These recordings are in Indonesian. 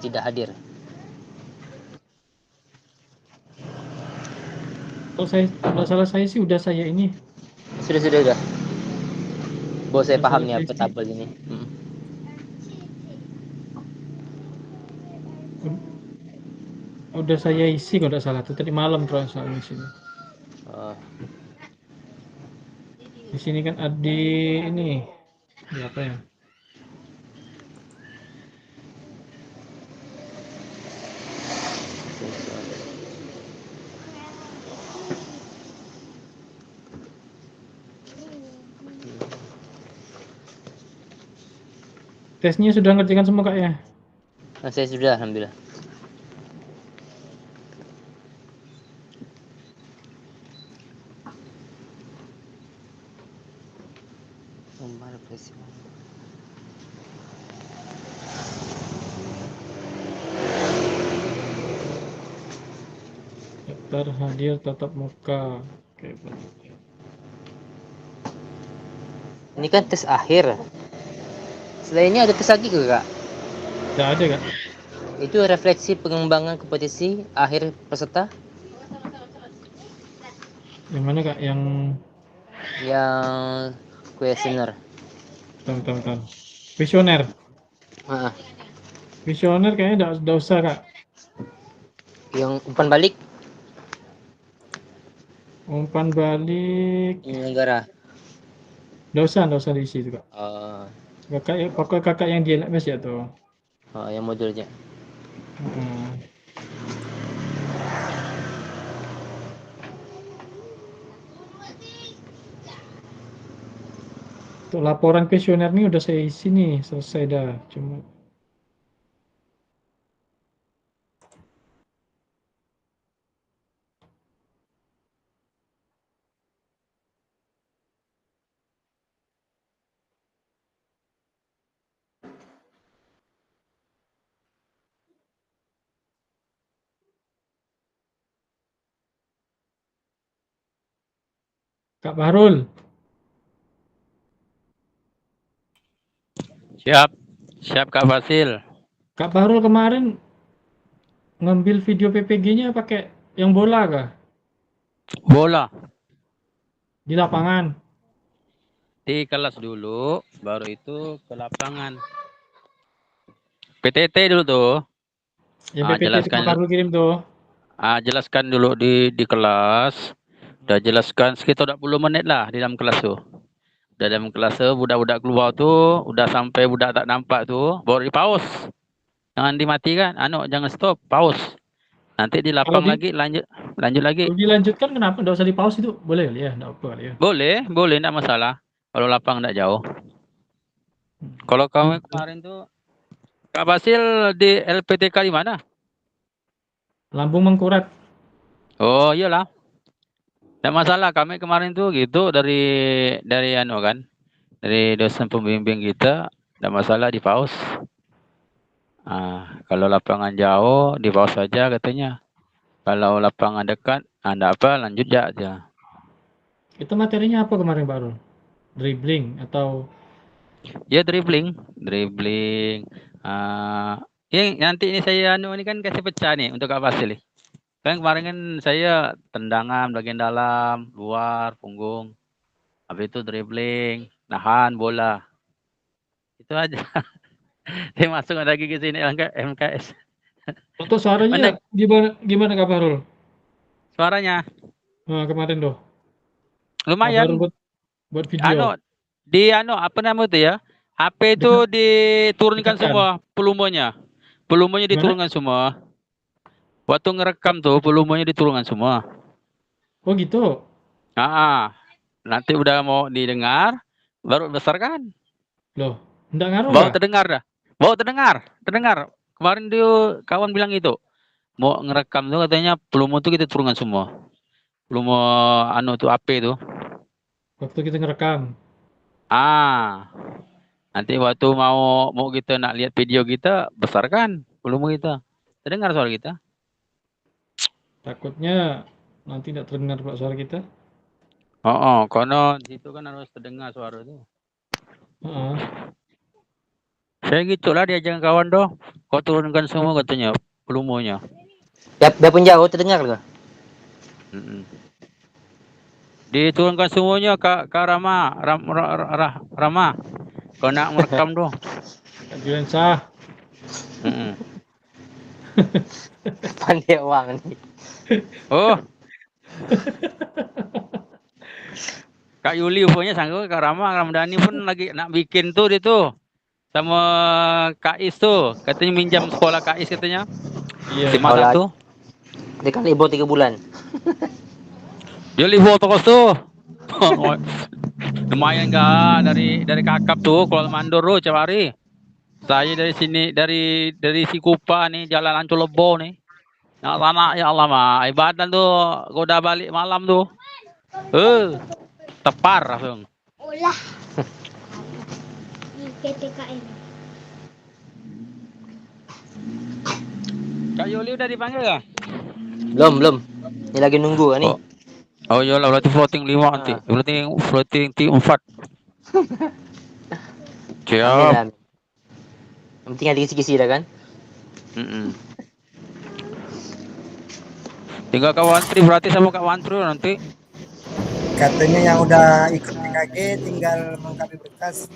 tidak hadir. Kalau tidak salah saya sih udah saya ini. Sudah. Bos saya Tidak paham salah nih saya apa sih. tabel ini. Udah saya isi kalau tidak salah tuh tadi malam kalau soal isinya. Oh, Di sini kan ada ini. Di apa ya? Tesnya sudah ngerjakan semua Kak ya? nah, saya sudah alhamdulillah. Daftar hadir tatap muka. Oke, Ini kan tes akhir. Selain ini ada tes lagi ke Kak? tidak ada Kak. Itu refleksi pengembangan kompetisi akhir peserta Yang mana Kak? Yang yang kuesioner. bentar. Visioner. Ah, Visioner kayaknya tidak usah Kak. yang umpan balik Umpan balik. penyelenggara. Tidak usah diisi itu Kak. Oh, Pokoknya kakak yang di LMS ya tuh. yang modulnya. Hmm. Untuk laporan kuesioner nih udah saya isi nih, selesai dah. Cuma Kak Bahrul, Siap Kak Fasil. Kak Bahrul kemarin ngambil video PPG-nya pakai yang bola kah? Bola Di lapangan. di kelas dulu, baru itu ke lapangan. PTT dulu tuh. Yang PPT itu Kak Jelaskan Bahrul kirim tuh. jelaskan dulu di kelas. Udah jelaskan sekitar 20 menit lah di dalam kelas tuh. Dalam kelas tuh budak-budak keluar tuh, udah sampai budak tak nampak tuh, baru di pause. Jangan dimatikan, jangan stop, pause. Nanti di Kalau lapang lagi, lanjut lagi. kalau dilanjutkan kenapa? Nggak usah di pause itu? Boleh kali ya? Nggak apa kali ya? Boleh, enggak masalah. Kalau lapang enggak jauh. Kalau kamu kemarin tuh Kak Basil di LPTK di mana? Lambung Mengkurat. Oh, iyalah. Enggak masalah. Kami kemarin tuh gitu dari kan. Dari dosen pembimbing kita, enggak masalah di pause. Kalau lapangan jauh di pause saja katanya. Kalau lapangan dekat, enggak apa, lanjut aja. Itu materinya apa kemarin Bahrul? Dribbling atau Ya dribbling. Ya nanti ini saya ini kan kasih pecah nih untuk Kak Basil nih. Kan kemarin kan saya tendangan bagian dalam, luar, punggung. Habis itu dribbling, nahan bola. Itu aja. Saya masuk lagi ke sini MKS. untuk suaranya Mana gimana Kak Bahrul? suaranya? Nah, kemarin tuh. Kak Bahrul Lumayan. buat video. Apa namanya itu ya? HP itu Dekat, diturunkan dekatkan. semua volumenya. Volumenya Gimana? diturunkan semua. Waktu ngerekam tuh volumenya diturunkan semua. Oh gitu. Nanti udah mau didengar, baru besarkan. Loh, enggak ngaruh Baru kah? terdengar dah. Baru terdengar. Kemarin dia kawan bilang gitu. Mau ngerekam tuh katanya volume tuh kita turunkan semua. Volume tuh AP tuh. Waktu kita ngerekam. Ah, nanti waktu mau kita nak lihat video kita, besarkan volume kita. Terdengar suara kita? Takutnya nanti tidak terdengar Pak suara kita. Karena di situ kan harus terdengar suara itu. Heeh. Saya gitulah diajak kawan tuh. Kau turunkan semua katanya volumenya. Biarpun jauh terdengar loh. Mm-mm. Diturunkan semuanya Kak Rama, Rama. Kau nak merekam tuh. Julian Sah. Mm-mm. Pandai uang nih. Oh, Kak Yuli rupanya sanggup, Kak Rama, Ramdhani pun lagi nak bikin tuh dia tuh. Sama Kak Is tuh, katanya minjam sekolah Kak Is katanya. Iya. Si masak tuh. Dia kan libur 3 bulan. Dia libur terus tuh. Lumayan enggak dari Kakap tuh Kuala Mandor tuh tiap hari. Saya dari sini dari Sikupa nih jalan Ancol Lebo nih. Ya tanah ya Allah mah ibadah tuh gua udah balik malam tuh. Tepar langsung. Ulah di PPKM. Kak Yuli udah dipanggil ya? Belum. Ini lagi nunggu kan nih. Oh iyalah berarti floating 5 nanti. Berarti floating 4. Amin Siap. lah. Yang penting ada kisi-kisi dah kan. Tinggal Kak Wantri berarti sama Kak Wantri nanti. Katanya yang udah ikut PKG tinggal melengkapi berkas.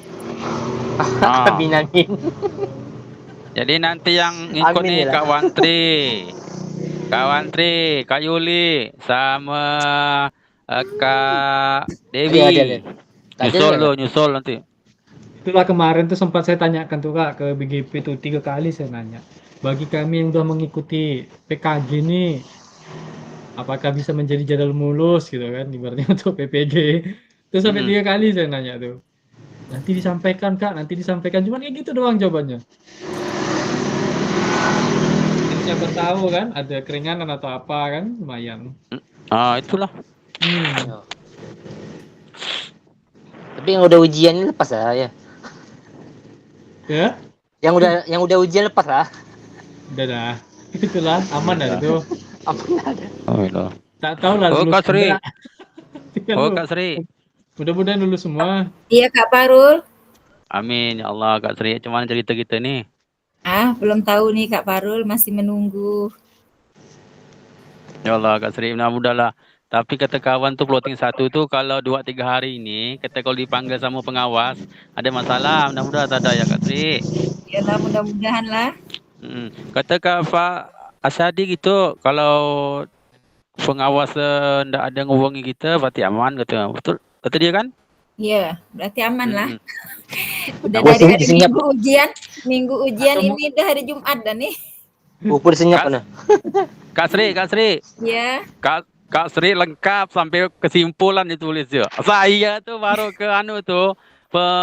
Amin. Jadi nanti yang ikut Amin nih ya lah. Kak Wantri, Kak Yuli, sama Kak Dewi. Ada. Nyusul nanti. Itulah kemarin tuh sempat saya tanyakan tuh Kak ke BGP tuh 3 kali saya nanya. Bagi kami yang udah mengikuti PKG nih, apakah bisa menjadi jadwal mulus gitu kan ibaratnya untuk PPG. Terus sampai 3 kali saya nanya tuh. Nanti disampaikan Kak, nanti disampaikan. Cuman kayak gitu doang jawabannya. Jadi siapa tahu kan ada keringanan atau apa kan lumayan. Itulah. Tapi yang udah ujian ini lepas lah ya. Ya? Yang udah ujian lepas lah. Udah dah. Itulah aman dah itu. Apa ada? Oh iya. Tak tahu lah. Oh Kak Sri. Tinggal Kak Sri. Mudah-mudahan dulu semua. Iya Kak Parul. Amin ya Allah Kak Sri. Cuman cerita kita nih. Belum tahu nih Kak Parul, masih menunggu. Ya Allah Kak Sri, mudah-mudahan lah. Tapi kata kawan tuh floating 1 tuh kalau 2-3 hari ini, kata kalau dipanggil sama pengawas, ada masalah, mudah-mudahan tak ada ya Kak Sri. Yalah mudah-mudahan lah. Kata Kak Pak Asyadi gitu, kalau pengawas ndak ada ngubungi kita, berarti aman kata. Betul? Kata dia kan? Iya, berarti aman lah. Udah Wah, dari hari senyap. minggu ujian ini udah hari Jumat dah nih. Udah senyap mana? Kak Sri. Iya. Kak Sri lengkap sampai kesimpulan ditulis ya. Saya tuh baru ke tuh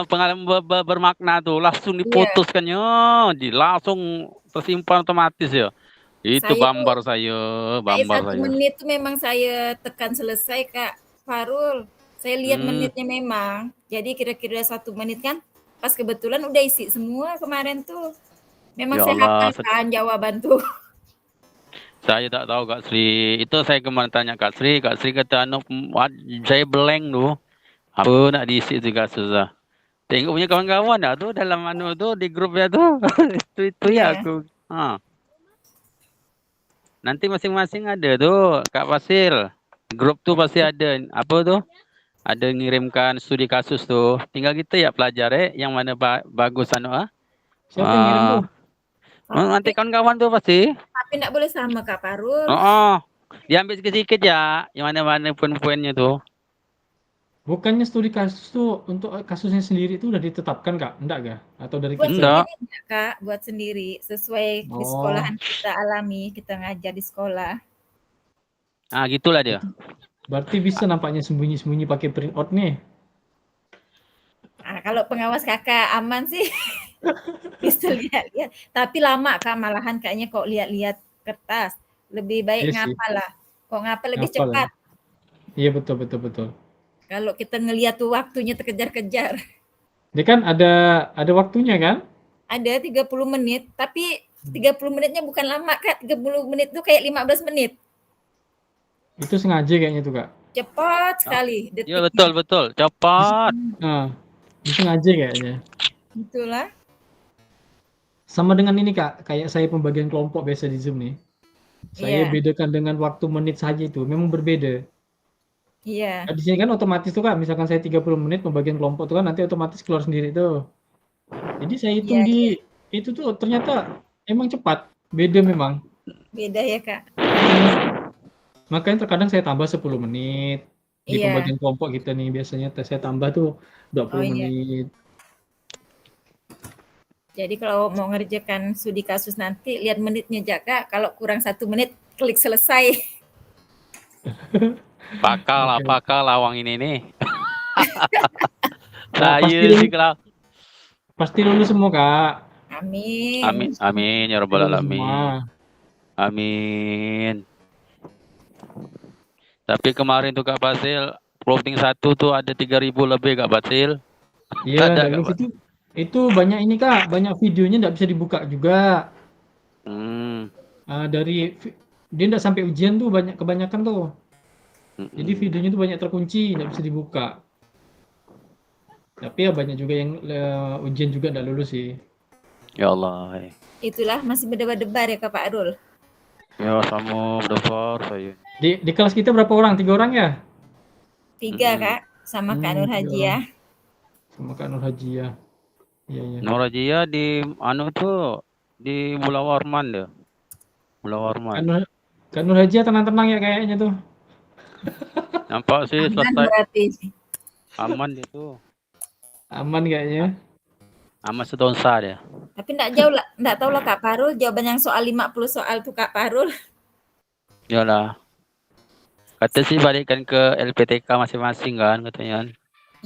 pengalaman bermakna tuh langsung diputuskannya, langsung tersimpan otomatis ya. Itu bambar saya. 1 menit tuh memang saya tekan selesai Kak Farul. Saya lihat menitnya memang. Jadi kira-kira 1 menit kan pas kebetulan udah isi semua kemarin tuh. Memang Ya saya Allah, hafalkan jawaban tuh. Saya tak tahu Kak Sri. Itu saya kemarin tanya Kak Sri kata saya blank tuh. Apa nak diisi juga susah. Tengok punya kawan-kawan dah tuh dalam tuh di grupnya tuh. itu ya aku. Nanti masing-masing ada tuh Kak Fasil. Grup tuh pasti ada apa tuh? Ada ngirimkan studi kasus tuh. Tinggal kita ya pelajari yang mana bagus Siapa yang ngirim tuh? Nanti kawan-kawan tuh pasti. Tapi enggak boleh sama Kak Parul. Diambil sedikit ya, yang mana-mana poin-poinnya tuh. Bukannya studi kasus tuh untuk kasusnya sendiri itu udah ditetapkan Kak? Enggak kah? Atau dari buat kita? sendiri Kak, buat sendiri sesuai di sekolahan kita alami, kita ngajar di sekolah. Gitulah dia. Berarti bisa nampaknya sembunyi-sembunyi pakai print out nih. Kalau pengawas Kakak aman sih. Bisa lihat-lihat. Tapi lama Kak, malahan kayaknya kok lihat-lihat kertas. Lebih baik ngapal lah. Kok ngapal lebih cepat. Iya betul. Kalau kita ngelihat tuh waktunya terkejar-kejar. Dia kan ada waktunya kan? Ada 30 menit, tapi 30 menitnya bukan lama Kak. 30 menit tuh kayak 15 menit. Itu sengaja kayaknya tuh Kak. Cepat sekali. Iya betul. Cepat. Itu sengaja kayaknya. Itulah. sama dengan ini Kak, kayak saya pembagian kelompok biasa di Zoom nih. Saya Iya. bedakan dengan waktu menit saja itu, memang berbeda. Iya. Nah, di sini kan otomatis tuh Kak, misalkan saya 30 menit pembagian kelompok tuh kan nanti otomatis keluar sendiri tuh. Jadi saya hitung Iya, iya. di itu tuh ternyata emang cepat, beda memang. Beda ya, Kak. Makanya terkadang saya tambah 10 menit di Iya. pembagian kelompok kita nih biasanya saya tambah tuh 20 Oh iya. menit. Jadi kalau mau ngerjakan studi kasus nanti lihat menitnya aja, Kak. Kalau kurang 1 menit klik selesai. Pakal Oke. apakah lawang ini nih? Nah, Saya sih kalau pasti lulus semua Kak. Amin. amin amin ya Pasti rabbal lulus alamin. semua. Amin. Tapi kemarin tuh Kak Basil, plotting 1 tuh ada 3.000 lebih Kak Basil. Iya, Ada nggak Kak lulus itu banyak ini Kak, banyak videonya nggak bisa dibuka juga. Dia nggak sampai ujian tuh kebanyakan tuh. Jadi videonya tuh banyak terkunci, nggak bisa dibuka. Tapi ya banyak juga yang ujian juga nggak lulus sih. Ya Allah. Itulah masih berdebar-debar ya, Kak Pak Arul. Ya sama berdebar saya. Di kelas kita berapa orang? 3 orang ya? 3 Kak, sama Kak Nur 3 Hajiah. orang. Sama Kak Nur Hajiah. Iya, iya. Nur Hajiah di tuh di Mula Warman dia. Mula Warman. Kak Nur Hajiah tenang-tenang ya kayaknya tuh. Nampak sih Aman selesai. berarti. Aman dia tuh. Aman kayaknya. Aman sedonsa dia. Tapi enggak tahu lah Kak Parul jawaban yang soal 50 soal tuh Kak Parul. Iyalah. Kata sih balikkan ke LPTK masing-masing kan katanya.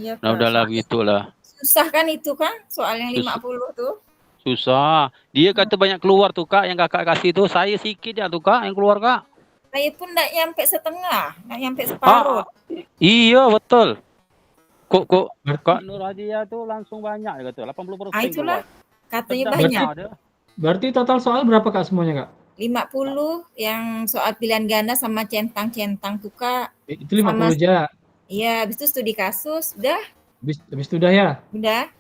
Iya, Nah Kak. udahlah begitulah. Susah kan itu kan soal yang 50 tuh. Susah. Dia kata banyak keluar tuh Kak yang Kakak kasih tuh. Saya sikit ya tuh Kak yang keluar Kak. Saya pun enggak nyampe setengah, enggak nyampe separuh. Iya betul. Kok Kak Nur Hajiah tuh langsung banyak ya kata 80%. Itulah keluar. katanya Sedang banyak. ada. Berarti total soal berapa Kak semuanya Kak? 50 yang soal pilihan ganda sama centang-centang tuh Kak. Itu 50 aja. Iya, habis itu studi kasus, udah. Habis itu udah ya? Udah.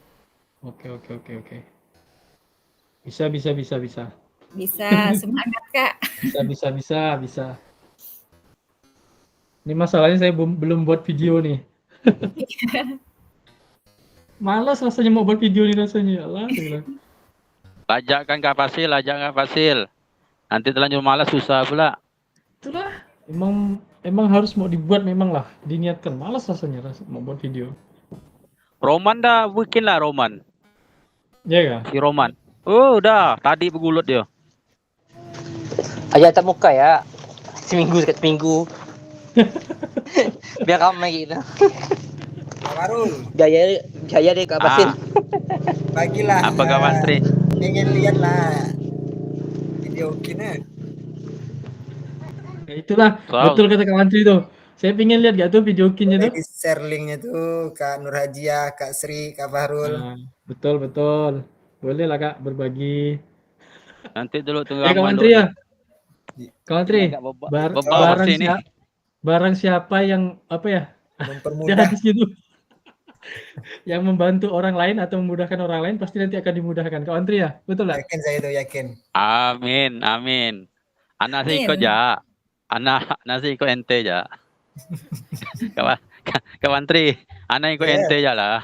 Oke. Bisa. Bisa, semangat Kak. Bisa. Ini masalahnya saya belum buat video nih. Malas rasanya mau buat video nih rasanya. Allah. Lajak kan Kak Fasil. Nanti terlanjur malas susah pula. Itulah. Emang harus mau dibuat memang lah. Diniatkan. Malas rasanya mau buat video. Roman dah bikin lah Roman. Ya ya. Si Roman. Oh udah. Tadi bergulut dia. Aja tatap muka ya. Seminggu. Biar ramai gitu. Pak Farul, Jaya deh Kak Basil. bagilah. Apa Kak Mantri? Ingin lihat lah video kini. Ya itulah. Betul kata Kak Mantri tuh. Saya pengen lihat gak tuh video kinnya tuh. Share linknya tuh Kak Nur Hajiah, Kak Sri, Kak Farul. Nah, betul. Boleh lah Kak berbagi. Nanti dulu tunggu Kak Mantri ya. Kak Mantri. Barang siapa yang apa ya? Mempermudah. Gitu. Yang membantu orang lain atau memudahkan orang lain pasti nanti akan dimudahkan. Kak Mantri ya? Betul lah? Yakin saya tuh yakin. Amin. Anak sih ikut ja. Anak nasi ikut ente ja. Kak Mantri, anak ikut ente ja lah.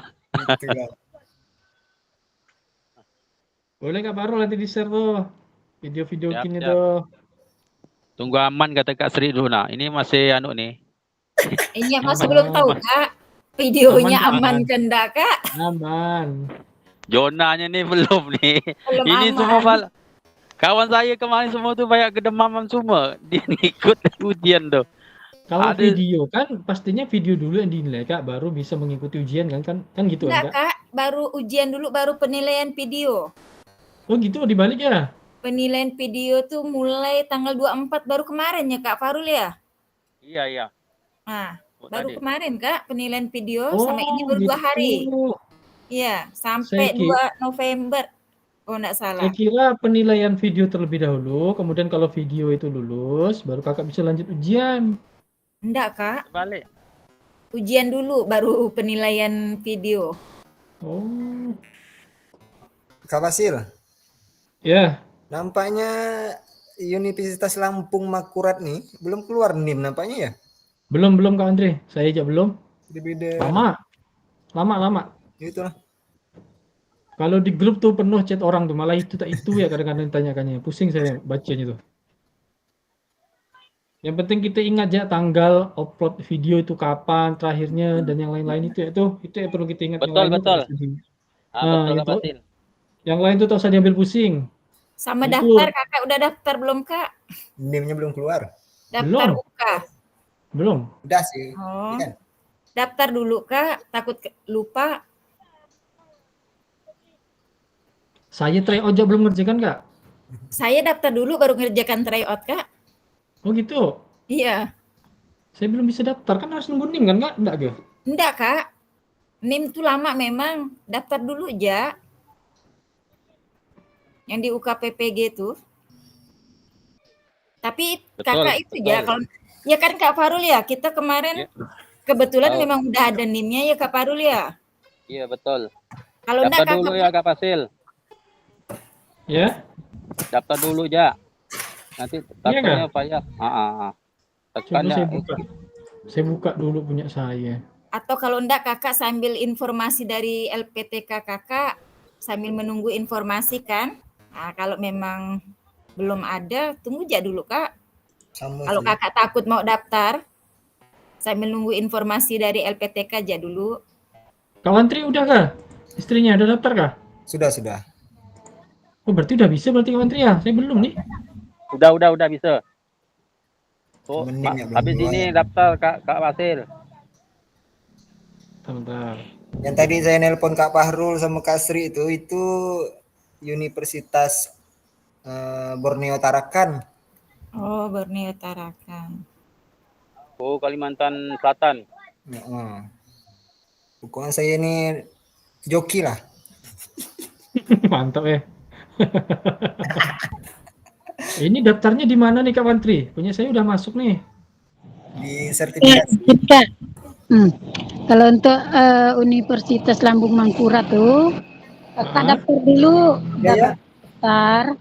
Boleh Kak Farul nanti di-share tuh video-video kini Siap. tuh. Tunggu aman kata Kak Sri dulu nah. Ini masih nih. Ini masih belum tahu Kak. Videonya aman kan enggak Kak? Aman. Zonanya nih belum nih. Belum ini aman. semua kawan saya kemarin semua tuh banyak kedemaman semua. Dia ikut ujian tuh. Kalau video kan pastinya video dulu yang dinilai Kak, baru bisa mengikuti ujian kan gitu enggak, kan Kak? Kak, baru ujian dulu baru penilaian video. Oh gitu dibalik ya? Penilaian video tuh mulai tanggal 24 baru kemarin ya Kak Farul ya? Iya. Nah, baru kemarin Kak penilaian video sama ini baru gitu. 2 hari. Iya, sampai 2 November. Oh enggak salah. Saya kira penilaian video terlebih dahulu, kemudian kalau video itu lulus, baru Kakak bisa lanjut ujian. Enggak Kak. Balik. Ujian dulu baru penilaian video. Oh. Kak Basil. Ya, Nampaknya Universitas Lampung Makurat nih belum keluar NIM nampaknya ya. belum Kak Andre. Saya aja belum. Beda-beda. Lama. Gitu lah. Kalau di grup tuh penuh chat orang tuh, malah itu tak itu ya kadang-kadang ditanyakannya. Pusing saya bacanya tuh. Yang penting kita ingat ya tanggal upload video itu kapan terakhirnya dan yang lain-lain itu yang perlu kita ingat. Yang Betul, lainnya tak betul. usah di, Betul Kak gitu. Fasil. Yang lain tuh tak usah diambil pusing. Sama Itu daftar, Kakak udah daftar belum, Kak? NIM-nya belum keluar. Daftar belum, UK. belum. Udah sih. Oh, Ini kan. daftar dulu, Kak. Takut lupa. Saya try ojek belum ngerjakan Kak. Saya daftar dulu baru ngerjakan tryout, Kak. Oh gitu. Iya. Saya belum bisa daftar kan harus nunggu NIM kan Kak? Enggak ke? Enggak, Kak. NIM tuh lama memang. Daftar dulu aja. Yang di UKPPG tuh. Tapi Kakak itu Betul. ya kalau ya kan Kak Farul ya, kita kemarin Ya. kebetulan Tahu. memang udah ada NIM-nya ya Kak Farul ya. Iya, betul. Kalau enggak Daftar dulu Kakak ya Kak Fasil. Ya? Daftar dulu ya. Nanti Iya Kak? takutnya payah. Tekan Coba ya. saya buka dulu punya saya. atau kalau enggak Kakak sambil informasi dari LPTK Kakak sambil menunggu informasi kan. Nah, kalau memang belum ada, tunggu aja dulu Kak. Sama Kalau sih. Kakak takut mau daftar, sambil nunggu informasi dari LPTK aja dulu. Kawan Tri udah kah? Istrinya udah daftar kah? Sudah. Oh berarti udah bisa berarti kawan Tri ya? Saya belum nih. Udah bisa. Oh, Mending ya belum habis keluar. ini daftar Kak Fasil. Bentar. Yang tadi saya nelpon Kak Fahrul sama Kak Sri itu Universitas Borneo Tarakan. Oh, Borneo Tarakan. Oh, Kalimantan Selatan. Pokoknya saya ini joki lah. Mantap ya. Ini daftarnya di mana nih Kak Wantri? Punya saya udah masuk nih. Di Ya, sertifikasi. Kak. Kalau untuk Universitas Lambung Mangkurat tuh, Kakak daftar dulu, Ya. daftar.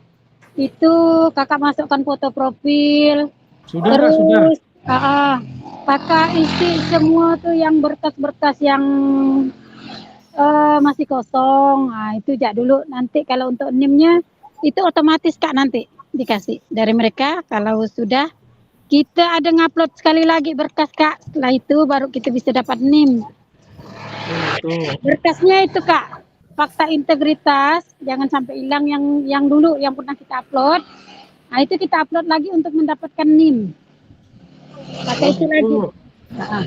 Itu Kakak masukkan foto profil, Sudah Kak, sudah. terus Kakak isi semua tuh yang berkas-berkas yang masih kosong. Nah, itu jak dulu. Nanti kalau untuk NIM-nya itu otomatis Kak nanti dikasih dari mereka. Kalau sudah kita ada ngupload sekali lagi berkas Kak. Setelah itu baru kita bisa dapat NIM. Itu. Berkasnya itu Kak, fakta integritas, jangan sampai hilang yang dulu yang pernah kita upload. Nah, itu kita upload lagi untuk mendapatkan NIM. Pakai itu lagi. Nah,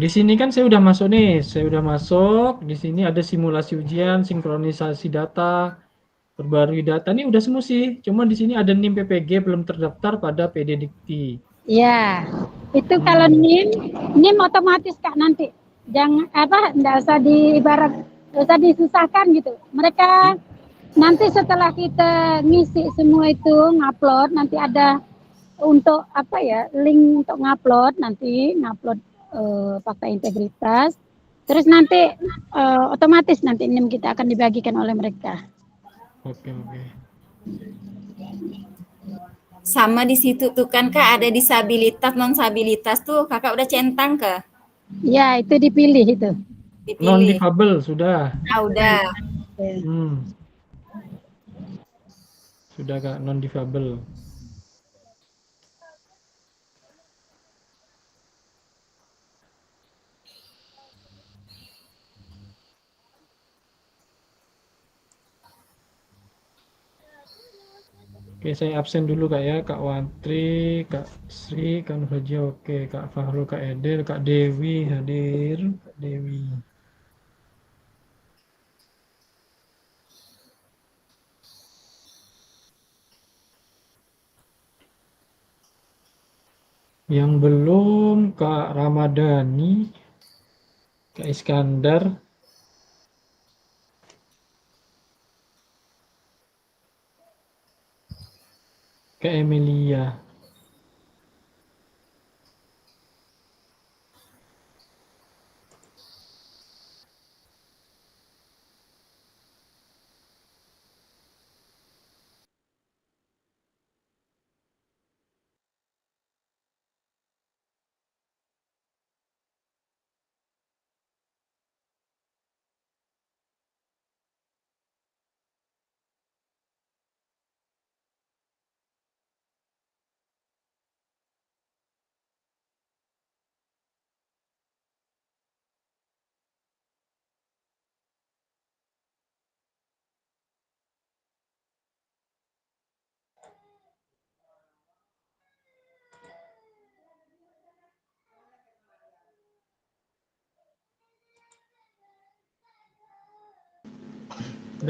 Di sini kan saya udah masuk nih. Saya udah masuk. Di sini ada simulasi ujian, sinkronisasi data, perbarui data. Ini udah semua sih. Cuma di sini ada NIM PPG belum terdaftar pada PD Dikti. ya, itu kalau NIM otomatis Kak nanti. Jangan enggak usah enggak usah disusahkan gitu. Mereka nanti setelah kita ngisi semua itu ngupload nanti ada untuk link untuk ngupload fakta integritas. Terus nanti otomatis nanti NIM kita akan dibagikan oleh mereka. Oke. Sama di situ tuh kan Kak ada disabilitas, non-sabilitas tuh Kakak udah centang ke? Ya, itu dipilih itu. Non Dipilih. difabel sudah. Udah. Sudah Kak, non difabel. Oke, saya absen dulu Kak ya. Kak Wantri, Kak Sri, Kak Nuhaja, oke. Kak Fahrul, Kak Edel, Kak Dewi hadir. Kak Dewi. Yang belum Kak Ramadhani, Kak Iskandar, Kak Emilia.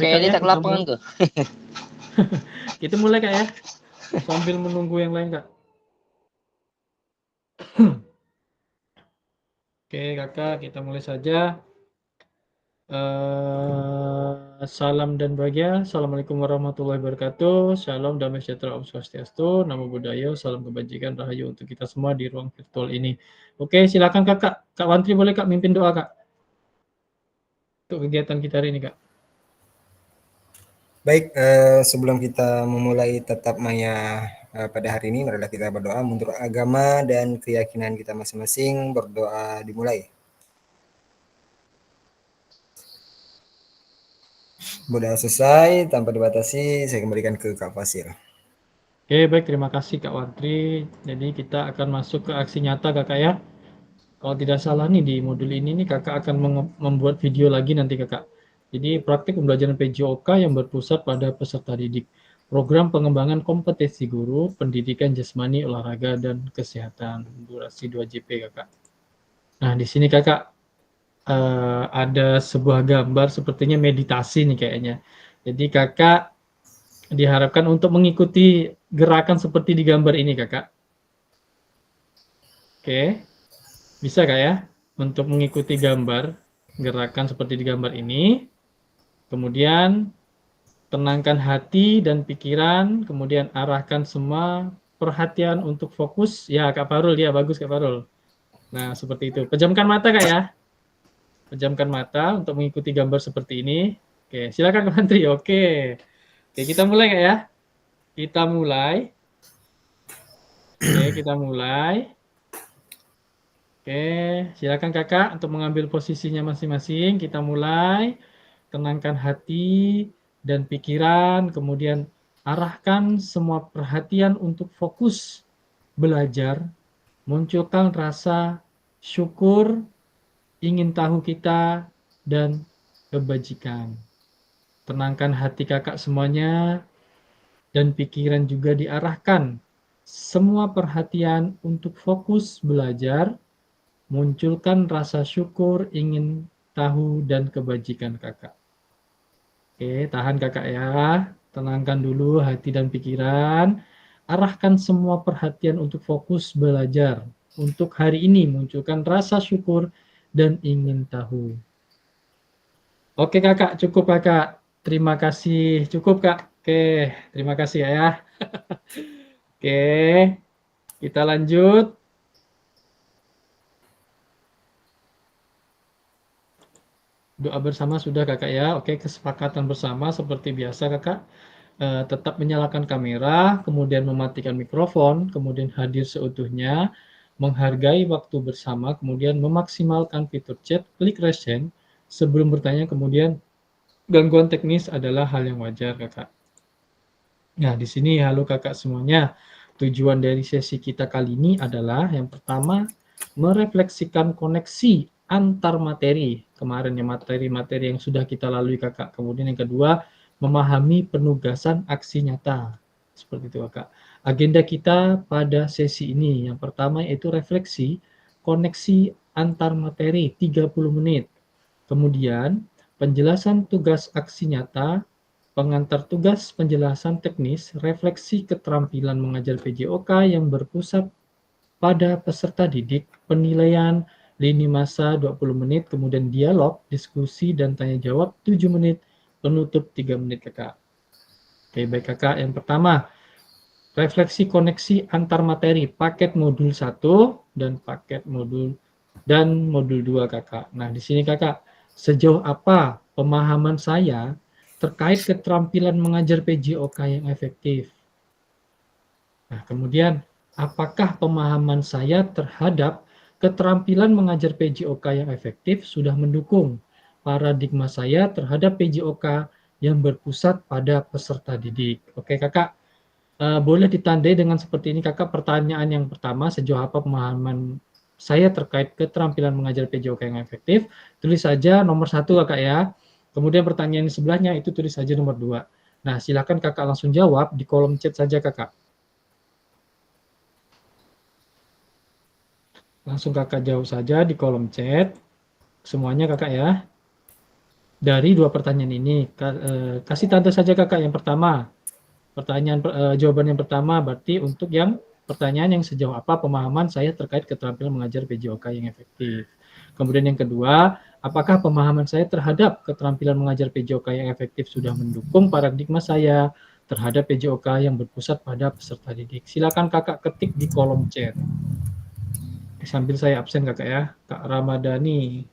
Baik, Kayak Kak, dia ya, tak kita lapangan ke? kita mulai Kak ya, sambil menunggu yang lain Kak. Oke Kakak, kita mulai saja. Salam dan bahagia. Assalamualaikum warahmatullahi wabarakatuh. Shalom, damai sejahtera, Om Swastiastu, Namo Buddhaya, salam kebajikan, rahayu untuk kita semua di ruang virtual ini. Oke, silakan Kakak. Kak Wantri boleh Kak mimpin doa Kak untuk kegiatan kita hari ini Kak. Baik, sebelum kita memulai tatap maya pada hari ini, marilah kita berdoa menurut agama dan keyakinan kita masing-masing. Berdoa dimulai. Berdoa selesai, tanpa dibatasi, saya kembalikan ke Kak Fasil. Oke, baik, terima kasih Kak Wantri. Jadi kita akan masuk ke aksi nyata Kakak ya. Kalau tidak salah nih di modul ini nih Kakak akan membuat video lagi nanti Kakak. Jadi praktik pembelajaran PJOK yang berpusat pada peserta didik. Program pengembangan kompetensi guru, pendidikan jasmani, olahraga, dan kesehatan. Durasi 2 JP Kakak. Nah, di sini Kakak ada sebuah gambar sepertinya meditasi nih kayaknya. Jadi Kakak diharapkan untuk mengikuti gerakan seperti di gambar ini Kakak. Oke. Bisa Kak ya? Untuk mengikuti gambar, gerakan seperti di gambar ini. Kemudian tenangkan hati dan pikiran, kemudian arahkan semua perhatian untuk fokus. Ya Kak Farul, ya bagus Kak Farul. Nah seperti itu. Pejamkan mata Kak ya. Pejamkan mata untuk mengikuti gambar seperti ini. Oke, silakan Kak Menteri. Oke, kita mulai Kak ya. Kita mulai. Oke, kita mulai. Oke, silakan Kakak untuk mengambil posisinya masing-masing. Kita mulai. Tenangkan hati dan pikiran, kemudian arahkan semua perhatian untuk fokus belajar, munculkan rasa syukur, ingin tahu kita, dan kebajikan. Tenangkan hati Kakak semuanya, dan pikiran juga diarahkan semua perhatian untuk fokus belajar, munculkan rasa syukur, ingin tahu, dan kebajikan Kakak. Oke, tahan Kakak ya. Tenangkan dulu hati dan pikiran. Arahkan semua perhatian untuk fokus belajar. Untuk hari ini munculkan rasa syukur dan ingin tahu. Oke Kakak, cukup Kakak. Terima kasih. Cukup Kak. Oke, terima kasih ya. Oke, kita lanjut. Doa bersama sudah Kakak ya. Oke, kesepakatan bersama seperti biasa Kakak. Tetap menyalakan kamera, kemudian mematikan mikrofon, kemudian hadir seutuhnya, menghargai waktu bersama, kemudian memaksimalkan fitur chat, klik raise hand sebelum bertanya, kemudian gangguan teknis adalah hal yang wajar Kakak. Nah, di sini halo Kakak semuanya. Tujuan dari sesi kita kali ini adalah yang pertama, merefleksikan koneksi antar materi. Kemarin ya materi-materi yang sudah kita lalui Kakak. Kemudian yang kedua, memahami penugasan aksi nyata. Seperti itu Kakak. Agenda kita pada sesi ini yang pertama yaitu refleksi koneksi antar materi 30 menit. Kemudian penjelasan tugas aksi nyata, pengantar tugas penjelasan teknis, refleksi keterampilan mengajar PJOK yang berpusat pada peserta didik, penilaian, lini masa 20 menit, kemudian dialog, diskusi, dan tanya jawab 7 menit, penutup 3 menit Kakak. Oke, baik Kakak. Yang pertama, refleksi koneksi antar materi, paket modul 1 dan paket modul 2 Kakak. Nah, di sini Kakak, sejauh apa pemahaman saya terkait keterampilan mengajar PJOK yang efektif? Nah, kemudian apakah pemahaman saya terhadap keterampilan mengajar PJOK yang efektif sudah mendukung paradigma saya terhadap PJOK yang berpusat pada peserta didik? Oke Kakak, boleh ditandai dengan seperti ini Kakak. Pertanyaan yang pertama, sejauh apa pemahaman saya terkait keterampilan mengajar PJOK yang efektif? Tulis saja nomor 1 Kakak ya. Kemudian pertanyaan di sebelahnya itu tulis saja nomor 2. Nah, silakan Kakak langsung jawab di kolom chat saja Kakak. Langsung Kakak jawab saja di kolom chat. Semuanya Kakak ya. Dari dua pertanyaan ini, kasih tanda saja kakak yang pertama. Jawaban yang pertama berarti untuk yang pertanyaan yang sejauh apa pemahaman saya terkait keterampilan mengajar PJOK yang efektif. Kemudian yang kedua, apakah pemahaman saya terhadap keterampilan mengajar PJOK yang efektif sudah mendukung paradigma saya terhadap PJOK yang berpusat pada peserta didik. Silakan kakak ketik di kolom chat. Sambil saya absen kakak ya, Kak Ramadhani.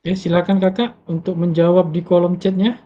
Oke, silakan kakak untuk menjawab di kolom chatnya.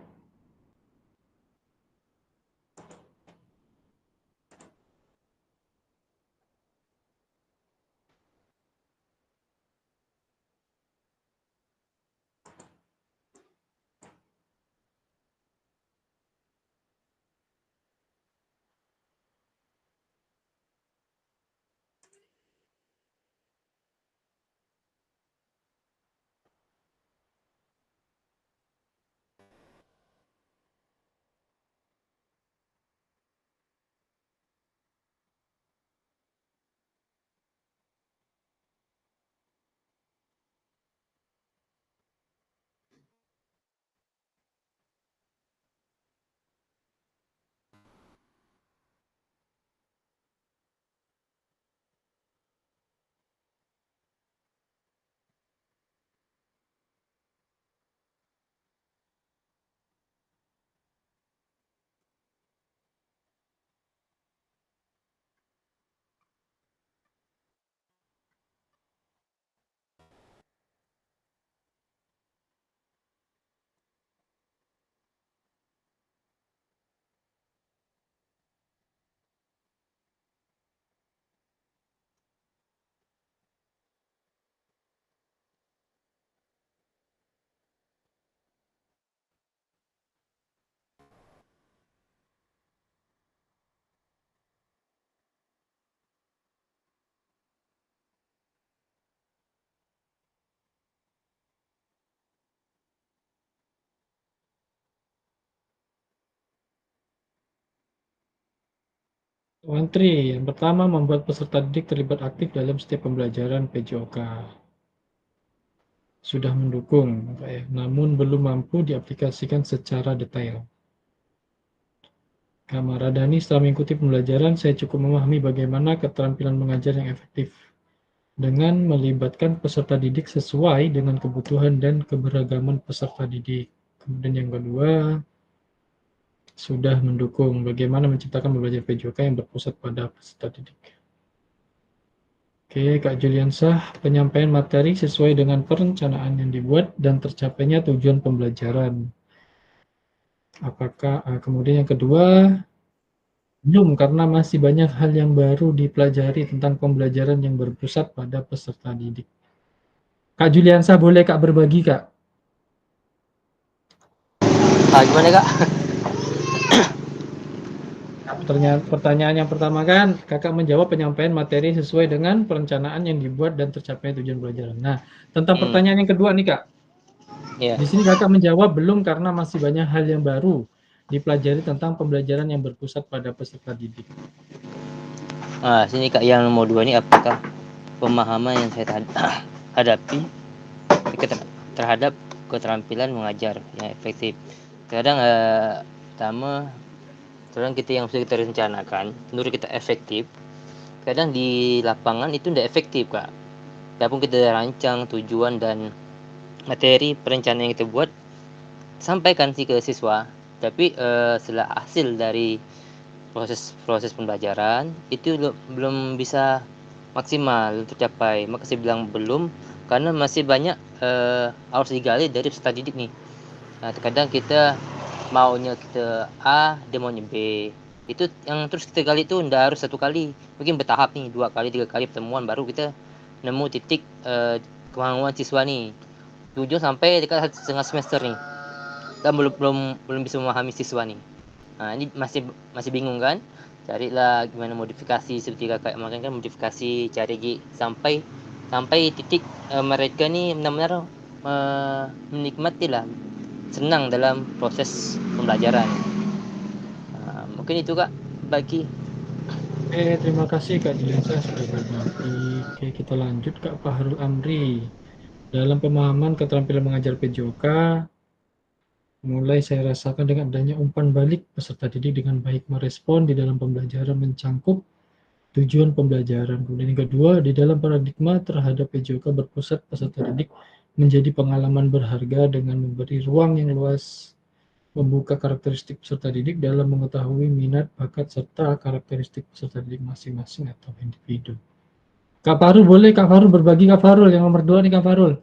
Wantri, yang pertama membuat peserta didik terlibat aktif dalam setiap pembelajaran PJOK. Sudah mendukung, namun belum mampu diaplikasikan secara detail. Kak Maradani, setelah mengikuti pembelajaran, saya cukup memahami bagaimana keterampilan mengajar yang efektif dengan melibatkan peserta didik sesuai dengan kebutuhan dan keberagaman peserta didik. Kemudian yang kedua, sudah mendukung bagaimana menciptakan belajar PJOK yang berpusat pada peserta didik. Oke, Kak Juliansah, penyampaian materi sesuai dengan perencanaan yang dibuat dan tercapainya tujuan pembelajaran. Apakah kemudian yang kedua, belum, karena masih banyak hal yang baru dipelajari tentang pembelajaran yang berpusat pada peserta didik. Kak Juliansah, boleh Kak berbagi, Kak? Gimana kak? Pertanyaan yang pertama kan, kakak menjawab penyampaian materi sesuai dengan perencanaan yang dibuat dan tercapai tujuan pelajaran. Nah, tentang pertanyaan yang kedua nih kak, Ya. di sini kakak menjawab belum karena masih banyak hal yang baru dipelajari tentang pembelajaran yang berpusat pada peserta didik. Sini kak yang nomor 2 ini, apakah pemahaman yang saya hadapi terhadap keterampilan mengajar yang efektif. Kadang pertama, kadang kita yang sudah kita rencanakan, menurut kita efektif, kadang di lapangan itu tidak efektif kak. Walaupun kita rancang tujuan dan materi perencanaan yang kita buat, sampaikan sih ke siswa, tapi setelah hasil dari proses pembelajaran itu belum bisa maksimal tercapai. Maka saya bilang belum, karena masih banyak harus digali dari peserta didik nih. Terkadang kita maunya kita A, dia maunya B. Itu yang terus kita gali itu ndak harus satu kali, mungkin bertahap nih, 2 kali 3 kali pertemuan baru kita nemu titik kemauan siswa nih. 7 sampai dekat 1,5 semester nih, dan belum bisa memahami siswa nih. Ini masih bingung kan? Carilah gimana modifikasi seperti kakak kemarin kan, modifikasi cari sampai titik mereka nih benar-benar menikmati lah, senang dalam proses pembelajaran. Mungkin itu kak bagi. Terima kasih Kak Dilensa sudah berbagi. Oke, kita lanjut Kak Fahrul Amri. Dalam pemahaman keterampilan mengajar PJOK, mulai saya rasakan dengan adanya umpan balik peserta didik dengan baik merespon di dalam pembelajaran mencangkup tujuan pembelajaran. Kemudian yang kedua, di dalam paradigma terhadap PJOK berpusat peserta didik menjadi pengalaman berharga dengan memberi ruang yang luas, membuka karakteristik peserta didik dalam mengetahui minat, bakat, serta karakteristik peserta didik masing-masing atau individu. Kak Farul, boleh Kak Farul berbagi Kak Farul, yang nomor 2 nih Kak Farul.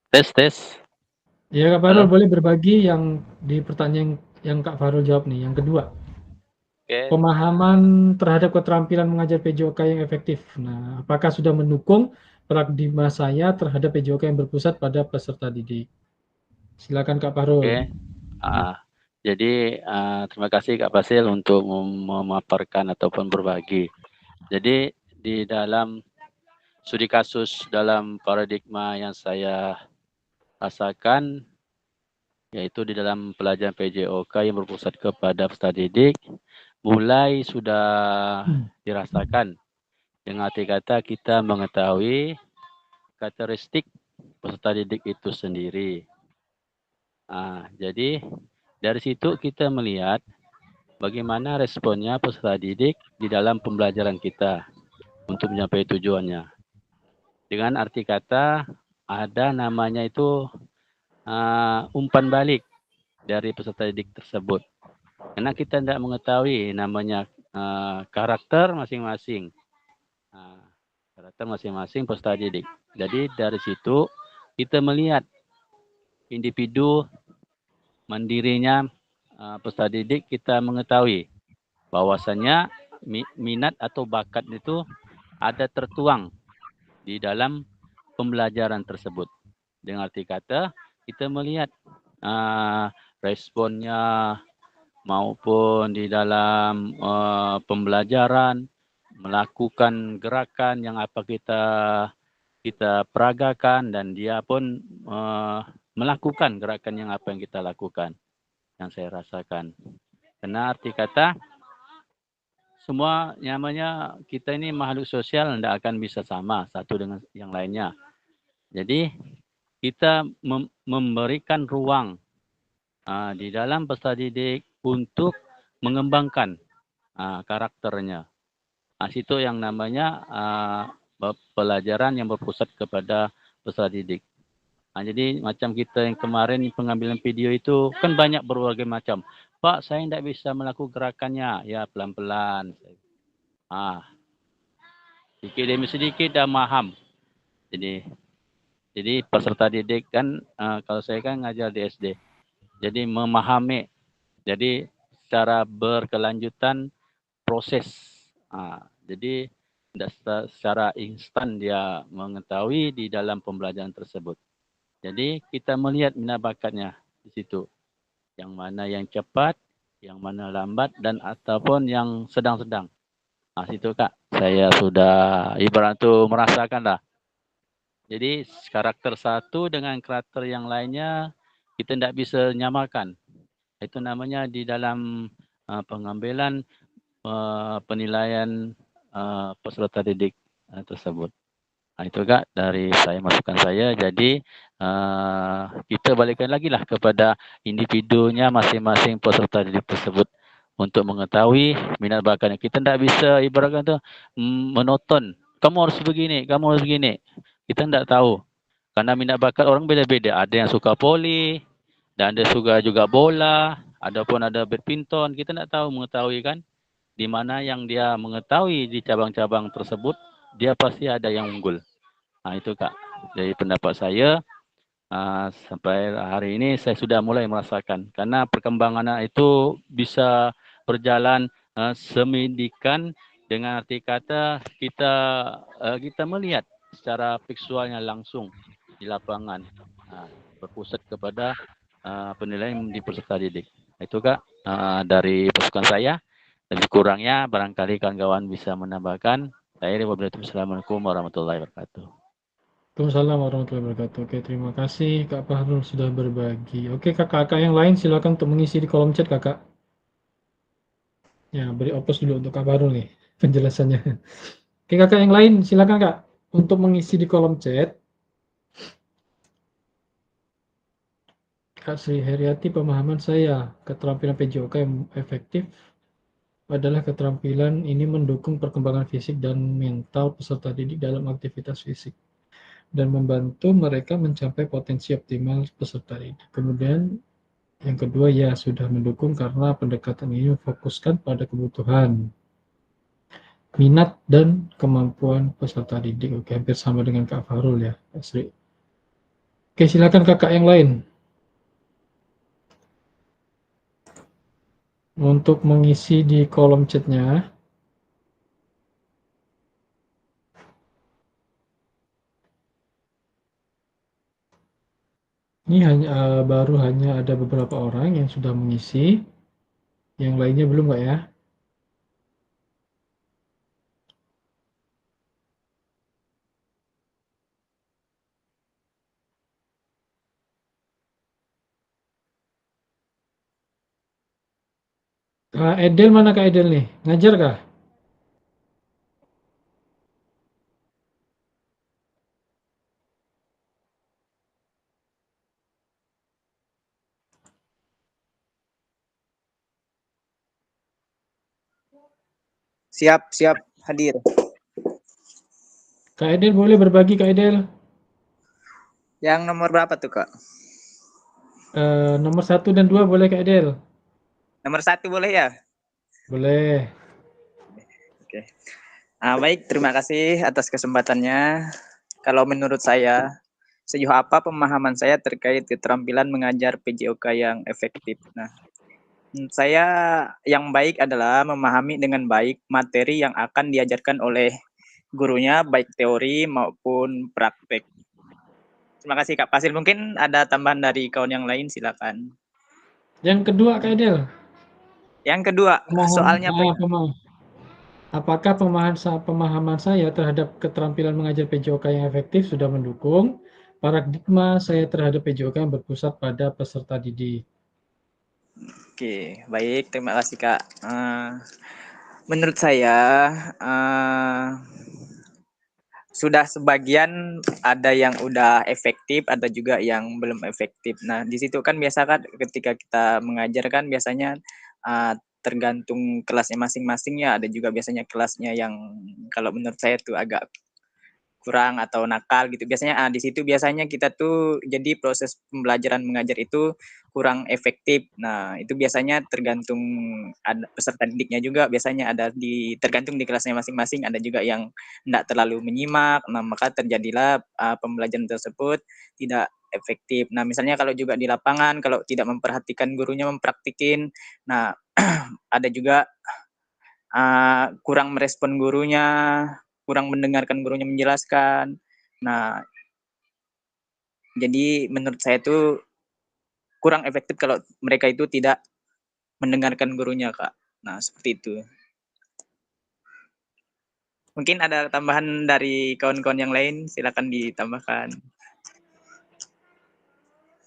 Tes. Ya Kak Farul, boleh berbagi yang di pertanyaan yang Kak Farul jawab nih, yang kedua. Pemahaman terhadap keterampilan mengajar PJOK yang efektif. Nah, apakah sudah mendukung paradigma saya terhadap PJOK yang berpusat pada peserta didik? Silakan Kak Farul. Jadi terima kasih Kak Fasil untuk memaparkan ataupun berbagi. Jadi di dalam studi kasus dalam paradigma yang saya rasakan, yaitu di dalam pelajaran PJOK yang berpusat kepada peserta didik, mulai sudah dirasakan. Dengan arti kata kita mengetahui karakteristik peserta didik itu sendiri. Jadi dari situ kita melihat bagaimana responnya peserta didik di dalam pembelajaran kita untuk mencapai tujuannya. Dengan arti kata ada namanya itu umpan balik dari peserta didik tersebut. Karena kita tidak mengetahui namanya karakter masing-masing. Karakter masing-masing peserta didik. Jadi dari situ kita melihat individu mandirinya peserta didik, kita mengetahui bahwasannya minat atau bakat itu ada tertuang di dalam pembelajaran tersebut. Dengan arti kata kita melihat responnya maupun di dalam pembelajaran, melakukan gerakan yang apa kita peragakan, dan dia pun melakukan gerakan yang apa yang kita lakukan, yang saya rasakan. Karena arti kata semua namanya kita ini makhluk sosial, tidak akan bisa sama satu dengan yang lainnya. Jadi kita memberikan ruang di dalam peserta didik untuk mengembangkan karakternya. Situ yang namanya pelajaran yang berpusat kepada peserta didik. Jadi macam kita yang kemarin pengambilan video itu kan banyak berbagai macam. Pak, saya tidak bisa melakukan gerakannya. Ya, pelan-pelan. Sedikit demi sedikit dah paham. Jadi peserta didik kan, kalau saya kan ngajar di SD. Jadi memahami. Jadi secara berkelanjutan proses. Jadi tidak secara instan dia mengetahui di dalam pembelajaran tersebut. Jadi kita melihat minat bakatnya di situ. Yang mana yang cepat, yang mana lambat, dan ataupun yang sedang-sedang. Nah, situ Kak, saya sudah ibarat tu merasakan lah. Jadi karakter satu dengan karakter yang lainnya kita tidak bisa nyamakan. Itu namanya di dalam pengambilan penilaian peserta didik tersebut. Nah, itu Kak dari saya masukan saya. Jadi kita balikkan lagi lah kepada individunya masing-masing peserta didik tersebut untuk mengetahui minat bakatnya. Kita tidak bisa ibaratkan tu menonton. Kamu harus begini, kamu harus begini. Kita tidak tahu. Karena minat bakat orang beda-beda. Ada yang suka voli, dan ada suka juga bola, adapun ada badminton. Kita tidak tahu mengetahui kan di mana yang dia mengetahui di cabang-cabang tersebut, dia pasti ada yang unggul. Nah, itu Kak. Dari pendapat saya, sampai hari ini saya sudah mulai merasakan. Karena perkembangan itu bisa berjalan semidikan dengan arti kata kita melihat secara visualnya langsung di lapangan. Berpusat kepada penilaian di peserta didik. Itu Kak dari pasukan saya. Lebih kurangnya barangkali kawan-kawan bisa menambahkan. Saya Assalamualaikum warahmatullahi wabarakatuh. Waalaikumsalam warahmatullahi wabarakatuh. Oke, terima kasih Kak Fahrul sudah berbagi. Oke, kakak-kakak yang lain silakan untuk mengisi di kolom chat Kakak. Ya, beri oplos dulu untuk Kak Fahrul nih penjelasannya. Oke, kakak yang lain silakan Kak untuk mengisi di kolom chat. Kak Sri Heriati, pemahaman saya, keterampilan PJOK yang efektif adalah keterampilan ini mendukung perkembangan fisik dan mental peserta didik dalam aktivitas fisik dan membantu mereka mencapai potensi optimal peserta didik. Kemudian yang kedua, ya sudah mendukung karena pendekatan ini memfokuskan pada kebutuhan, minat, dan kemampuan peserta didik. Oke, hampir sama dengan Kak Fahrul ya, Kak Sri. Oke, silakan kakak yang lain untuk mengisi di kolom chatnya. Ini baru hanya ada beberapa orang yang sudah mengisi, yang lainnya belum Kak ya? Kak Edel mana Kak Edel nih? Ngajar kah? Siap, siap hadir. Kak Edel boleh berbagi Kak Edel? Yang nomor berapa tuh Kak? Nomor 1 dan 2 boleh Kak Edel? Nomor 1 boleh ya? Boleh. Oke. Baik, terima kasih atas kesempatannya. Kalau menurut saya, sejauh apa pemahaman saya terkait keterampilan mengajar PJOK yang efektif? Nah, saya yang baik adalah memahami dengan baik materi yang akan diajarkan oleh gurunya, baik teori maupun praktek. Terima kasih Kak Fasil. Mungkin ada tambahan dari kawan yang lain, silakan. Yang kedua Kak Edel. Yang kedua, soalnya apakah pemahaman saya terhadap keterampilan mengajar PJOK yang efektif sudah mendukung paradigma saya terhadap PJOK yang berpusat pada peserta didik? Oke, baik. Terima kasih Kak. Menurut saya, sudah sebagian ada yang udah efektif, ada juga yang belum efektif. Nah, di situ kan biasa kan ketika kita mengajar kan biasanya tergantung kelasnya masing-masing ya. Ada juga biasanya kelasnya yang kalau menurut saya tuh agak kurang atau nakal gitu. Biasanya di situ biasanya kita tuh jadi proses pembelajaran mengajar itu kurang efektif. Nah, itu biasanya tergantung ada peserta didiknya juga biasanya ada tergantung di kelasnya masing-masing, ada juga yang enggak terlalu menyimak. Nah, maka terjadilah pembelajaran tersebut tidak efektif. Nah, misalnya kalau juga di lapangan kalau tidak memperhatikan gurunya mempraktikin, nah ada juga kurang merespon gurunya, kurang mendengarkan gurunya menjelaskan. Nah, Jadi menurut saya itu kurang efektif kalau mereka itu tidak mendengarkan gurunya, Kak. Nah, seperti itu. Mungkin ada tambahan dari kawan-kawan yang lain, silakan ditambahkan.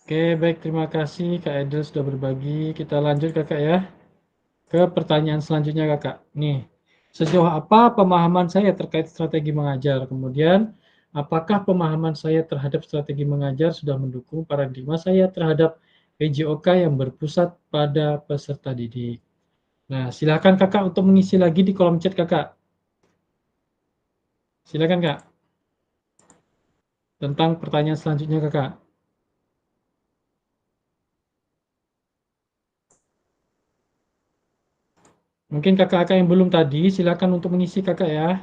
Oke, baik, terima kasih Kak Edel sudah berbagi. Kita lanjut Kakak ya ke pertanyaan selanjutnya Kakak. Nih, sejauh apa pemahaman saya terkait strategi mengajar? Kemudian, apakah pemahaman saya terhadap strategi mengajar sudah mendukung paradigma saya terhadap PJOK yang berpusat pada peserta didik? Nah, silakan Kakak untuk mengisi lagi di kolom chat Kakak. Silakan Kak. Tentang pertanyaan selanjutnya Kakak. Mungkin kakak-kakak yang belum tadi, silakan untuk mengisi kakak ya.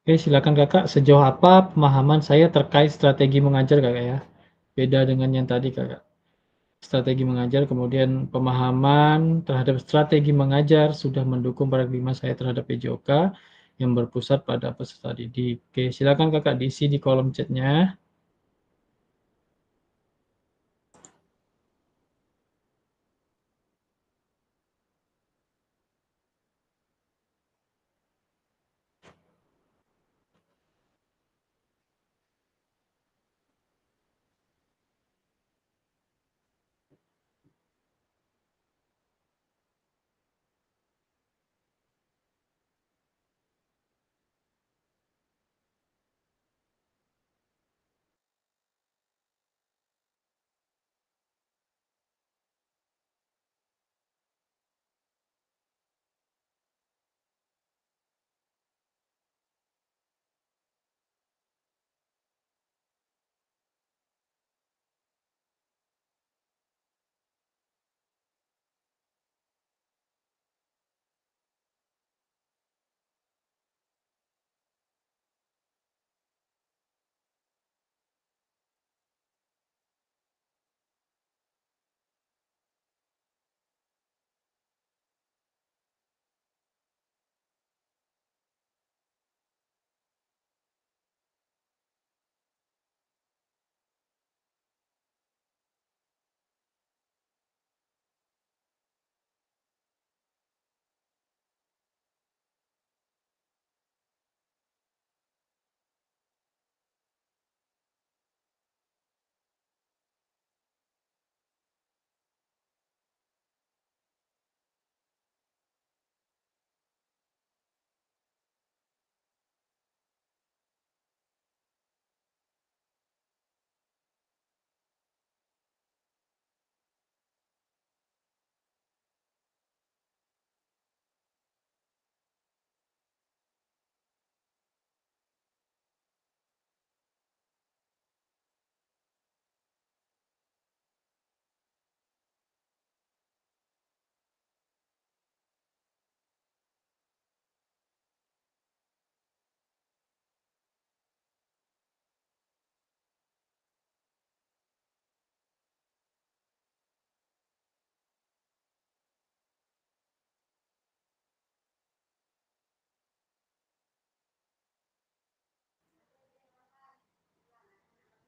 Oke, silakan kakak. Sejauh apa pemahaman saya terkait strategi mengajar kakak ya? Beda dengan yang tadi kakak. Strategi mengajar, kemudian pemahaman terhadap strategi mengajar sudah mendukung paradigma saya terhadap PJOK yang berpusat pada peserta didik. Oke, silakan kakak diisi di kolom chatnya.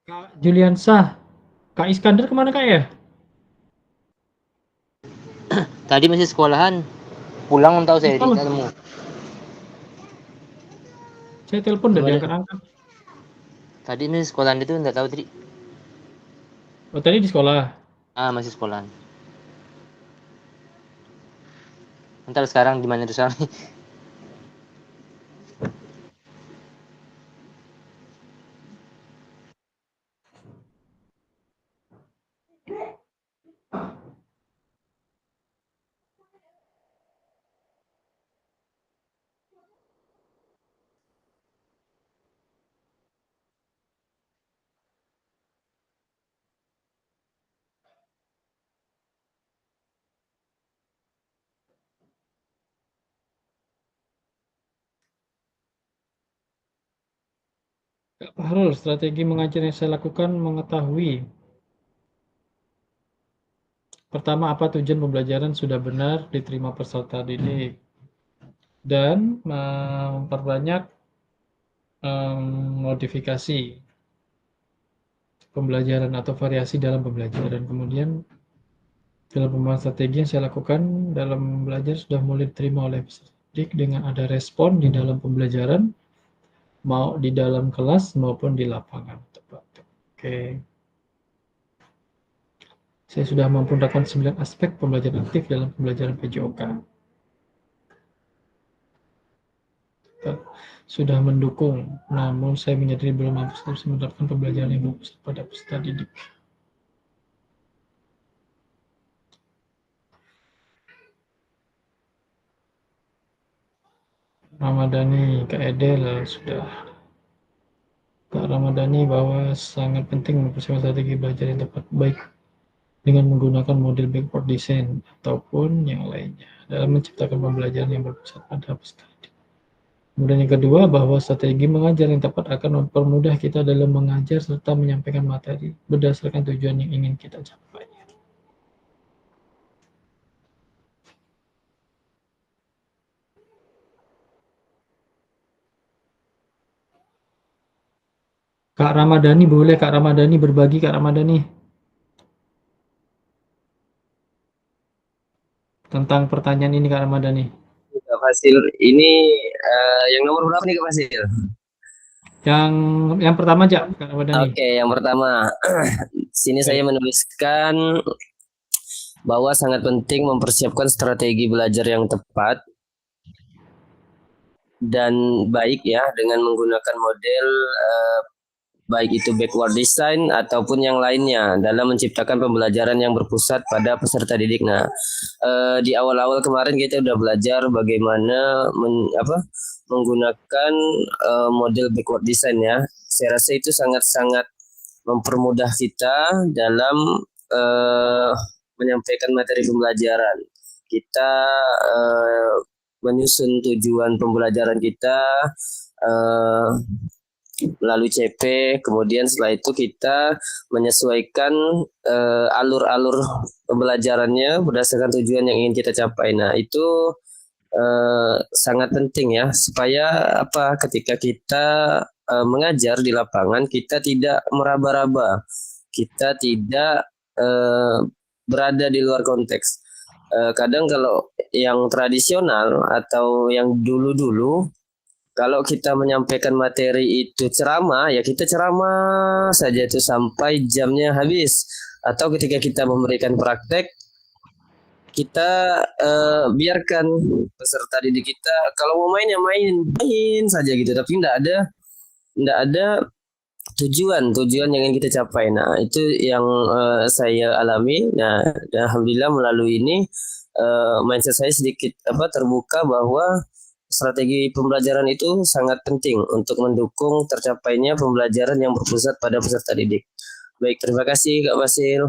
Kak Juliansah, Kak Iskandar kemana Kak ya? Tadi masih sekolahan. Pulang tahu saya Sekolah. tidak ketemu. Saya telepon dan Belum ada. diangkat-angkat. Tadi ini sekolahan itu enggak tahu tadi. Oh, tadi di sekolah. Masih sekolahan. Entar sekarang di mana sekarang? Kak Fahrul, strategi mengajar yang saya lakukan mengetahui. Pertama, apa tujuan pembelajaran sudah benar diterima peserta didik. Dan memperbanyak modifikasi pembelajaran atau variasi dalam pembelajaran. Kemudian dalam pembahasan strategi yang saya lakukan dalam belajar sudah mulai diterima oleh peserta didik dengan ada respon di dalam pembelajaran, mau di dalam kelas maupun di lapangan. Oke. Saya sudah mampu melakukan 9 aspek pembelajaran aktif dalam pembelajaran PJOK. Sudah mendukung, namun saya menyadari belum mampu menerapkan pembelajaran yang berpusat pada peserta didik. Ramadhani, Kak Edel sudah. Kak Ramadhani bahwa sangat penting mempersiapkan strategi belajar yang tepat baik dengan menggunakan model backward design ataupun yang lainnya dalam menciptakan pembelajaran yang berpusat pada peserta didik. Kemudian yang kedua, bahwa strategi mengajar yang tepat akan mempermudah kita dalam mengajar serta menyampaikan materi berdasarkan tujuan yang ingin kita capai. Kak Ramadhani, boleh Kak Ramadhani berbagi, Kak Ramadhani, tentang pertanyaan ini, Kak Ramadhani. Kak Fasil, ini yang nomor berapa nih Kak Fasil? Yang pertama aja, Kak Ramadhani. Oke, yang pertama. Sini saya menuliskan bahwa sangat penting mempersiapkan strategi belajar yang tepat dan baik ya dengan menggunakan model baik itu backward design ataupun yang lainnya dalam menciptakan pembelajaran yang berpusat pada peserta didik. Nah, di awal-awal kemarin kita udah belajar bagaimana menggunakan model backward design ya. Saya rasa itu sangat-sangat mempermudah kita dalam menyampaikan materi pembelajaran. Kita menyusun tujuan pembelajaran kita melalui CP, kemudian setelah itu kita menyesuaikan alur-alur pembelajarannya berdasarkan tujuan yang ingin kita capai. Nah, itu sangat penting ya, supaya ketika kita mengajar di lapangan, kita tidak meraba-raba, kita tidak berada di luar konteks. Kadang kalau yang tradisional atau yang dulu-dulu, kalau kita menyampaikan materi itu ceramah, ya kita ceramah saja itu sampai jamnya habis. Atau ketika kita memberikan praktek, kita biarkan peserta didik kita kalau mau main ya main saja gitu. Tapi tidak ada tujuan yang ingin kita capai. Nah, itu yang saya alami. Nah, dan alhamdulillah melalui ini mindset saya sedikit terbuka bahwa strategi pembelajaran itu sangat penting untuk mendukung tercapainya pembelajaran yang berpusat pada peserta didik. Baik, terima kasih Kak Fasil.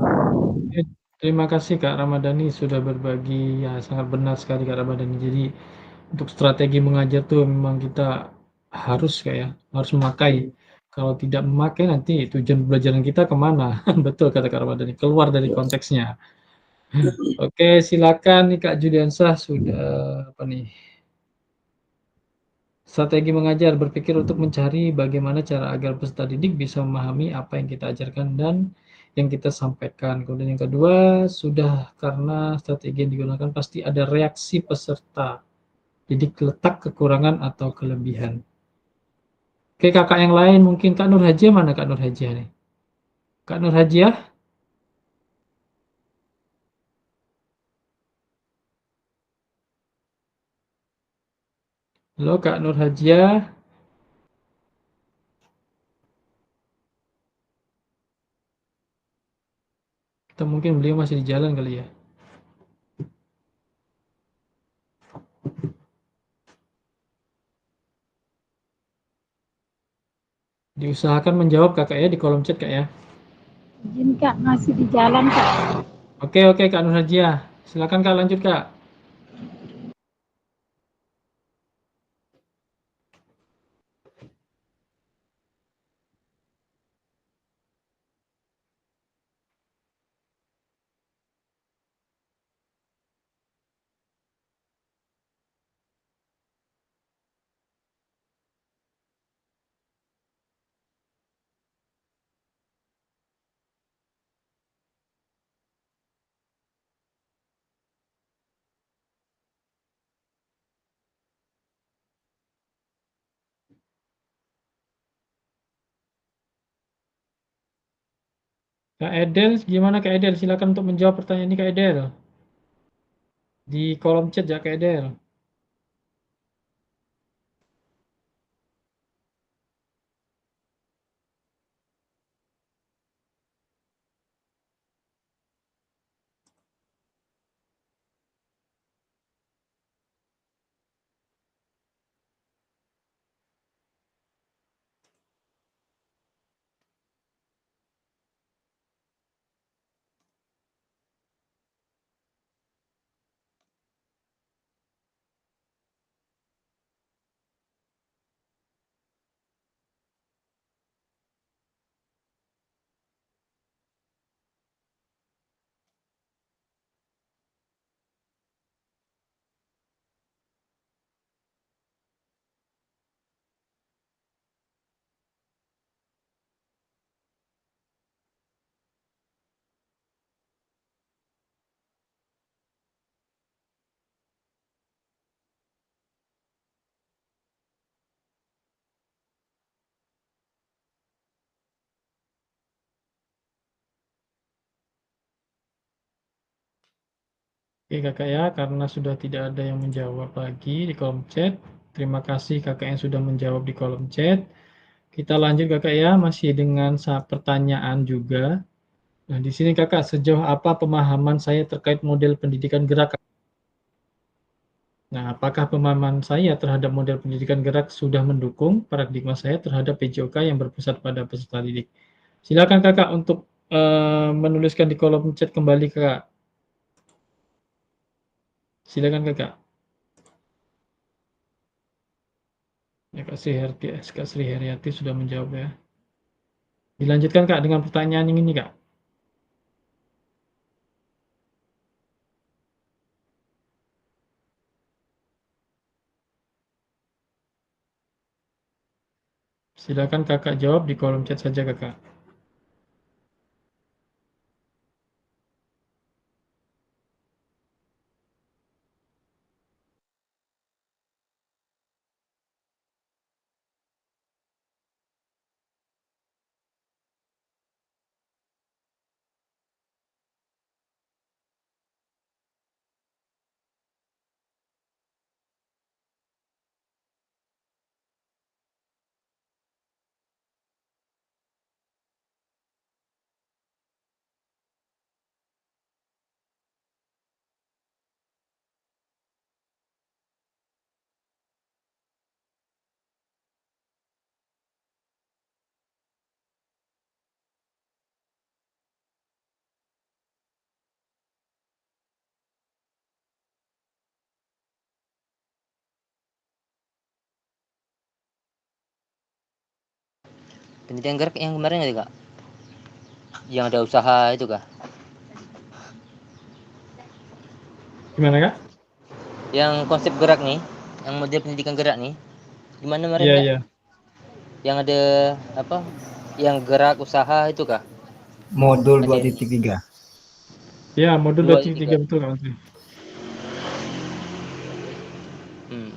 Terima kasih Kak Ramadhani sudah berbagi, ya sangat benar sekali Kak Ramadhani. Jadi untuk strategi mengajar tuh memang kita harus harus memakai. Kalau tidak memakai nanti tujuan pembelajaran kita kemana? Betul kata Kak Ramadhani, keluar dari konteksnya. Oke, silakan nih Kak Juliansah sudah Strategi mengajar, berpikir untuk mencari bagaimana cara agar peserta didik bisa memahami apa yang kita ajarkan dan yang kita sampaikan. Kemudian yang kedua, sudah karena strategi yang digunakan pasti ada reaksi peserta didik letak kekurangan atau kelebihan. Oke, kakak yang lain mungkin Kak Nur Hajiah, mana Kak Nur Hajiah nih? Kak Nur Hajiah? Halo Kak Nur Hajiah. Atau mungkin beliau masih di jalan kali ya. Diusahakan menjawab kakak ya di kolom chat Kak ya. Izin Kak, masih di jalan Kak. Oke Kak Nur Hajiah. Silakan Kak, lanjut Kak. Kak Edel, gimana Kak Edel? Silakan untuk menjawab pertanyaan ini Kak Edel. Di kolom chat ya Kak Edel. Oke kakak ya, karena sudah tidak ada yang menjawab lagi di kolom chat. Terima kasih kakak yang sudah menjawab di kolom chat. Kita lanjut kakak ya, masih dengan pertanyaan juga. Nah di sini kakak, sejauh apa pemahaman saya terkait model pendidikan gerak? Nah, apakah pemahaman saya terhadap model pendidikan gerak sudah mendukung paradigma saya terhadap PJOK yang berpusat pada peserta didik? Silakan kakak untuk menuliskan di kolom chat kembali kakak. Silakan kakak. Ya, Kak Sri Heriati sudah menjawab ya. Dilanjutkan kak dengan pertanyaan yang ini kak. Silakan kakak jawab di kolom chat saja kakak. Pendidikan gerak yang kemarin nggak kak? Yang ada usaha itu kak? Gimana kak? Yang konsep gerak nih, yang model pendidikan gerak nih, Gimana kemarin Iya, Kak? iya. Yang ada apa? Yang gerak usaha itu kah? Modul Materi 2.3. Ya, modul 2.3. 2.3 betul Kak Menteri. Hmm.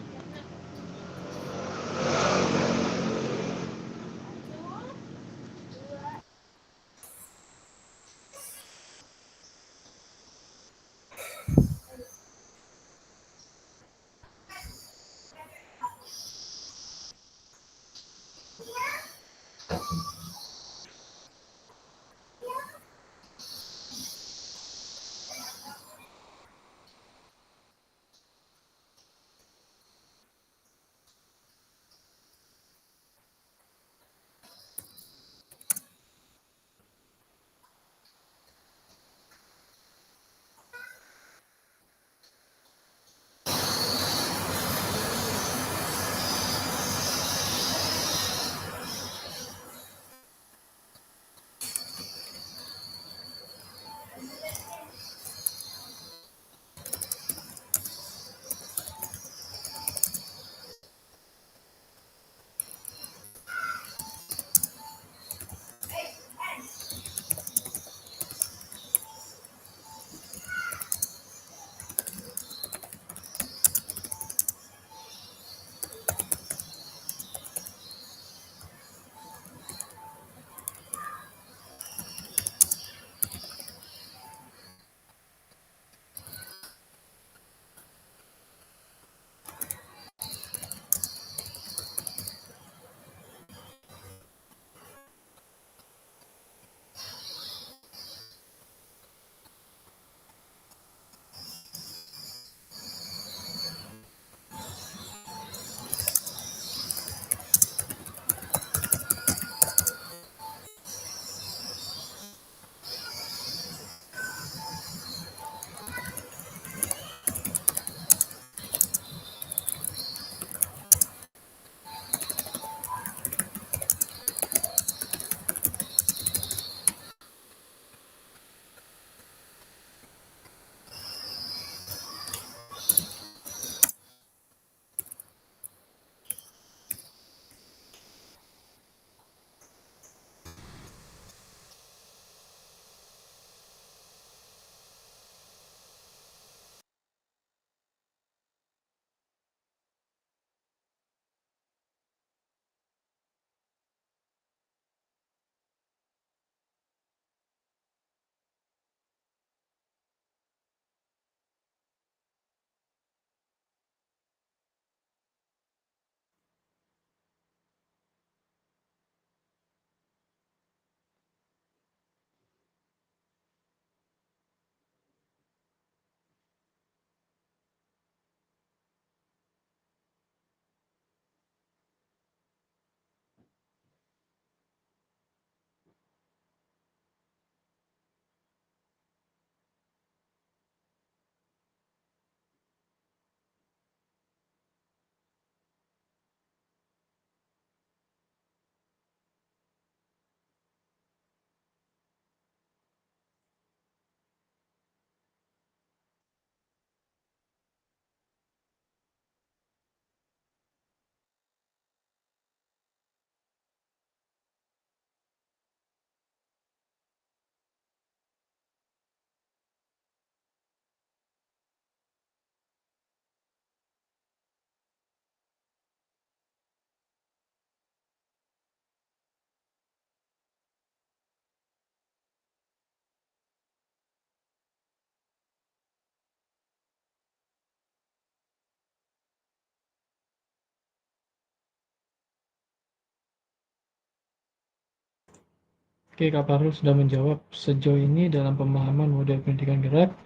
Oke, Kak Fahrul sudah menjawab. Sejauh ini dalam pemahaman model pendidikan gerak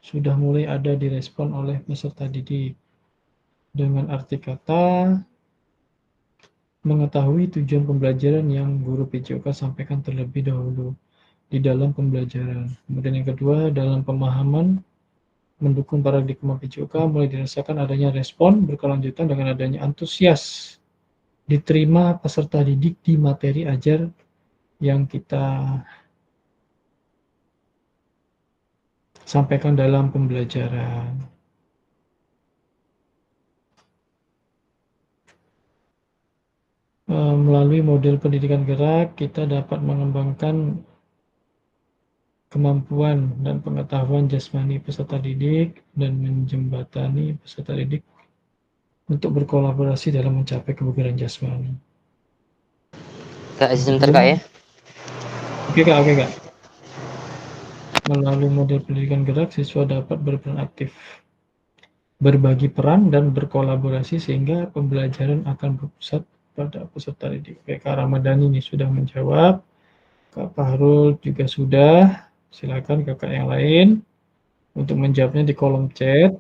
sudah mulai ada direspon oleh peserta didik. Dengan arti kata, mengetahui tujuan pembelajaran yang guru PJOK sampaikan terlebih dahulu di dalam pembelajaran. Kemudian yang kedua, dalam pemahaman mendukung paradigma PJOK mulai dirasakan adanya respon berkelanjutan dengan adanya antusias diterima peserta didik di materi ajar yang kita sampaikan dalam pembelajaran. Melalui model pendidikan gerak, kita dapat mengembangkan kemampuan dan pengetahuan jasmani peserta didik dan menjembatani peserta didik untuk berkolaborasi dalam mencapai kebugaran jasmani. Kak, sebentar Kak ya. Oke Kak. Melalui model pendidikan gerak, siswa dapat berperan aktif, berbagi peran, dan berkolaborasi sehingga pembelajaran akan berpusat pada peserta didik. Kak Ramadhani ini sudah menjawab, Kak Fahrul juga sudah. Silakan kakak yang lain untuk menjawabnya di kolom chat.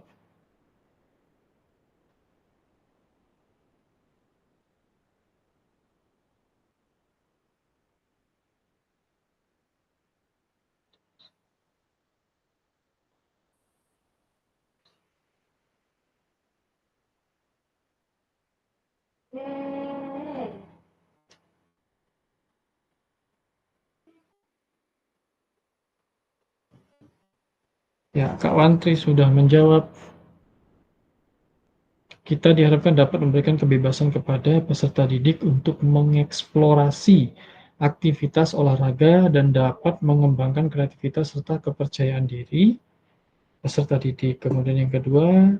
Ya, Kak Wantri sudah menjawab. Kita diharapkan dapat memberikan kebebasan kepada peserta didik untuk mengeksplorasi aktivitas olahraga dan dapat mengembangkan kreativitas serta kepercayaan diri peserta didik. Kemudian yang kedua,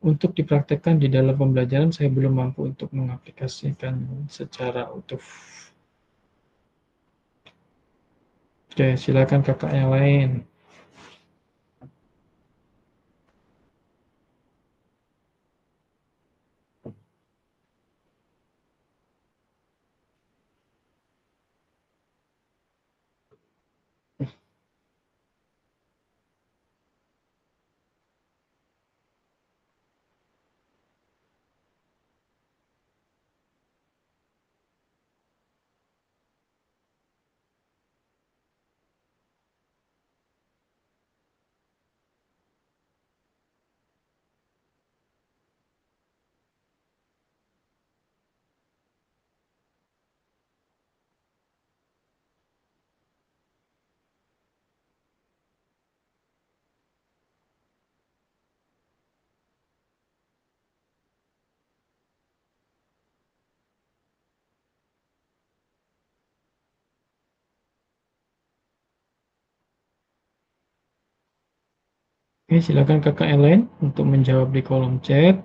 untuk dipraktekkan di dalam pembelajaran, saya belum mampu untuk mengaplikasikan secara utuh. Oke, silakan kakak yang lain. Oke, silakan kakak yang lain untuk menjawab di kolom chat.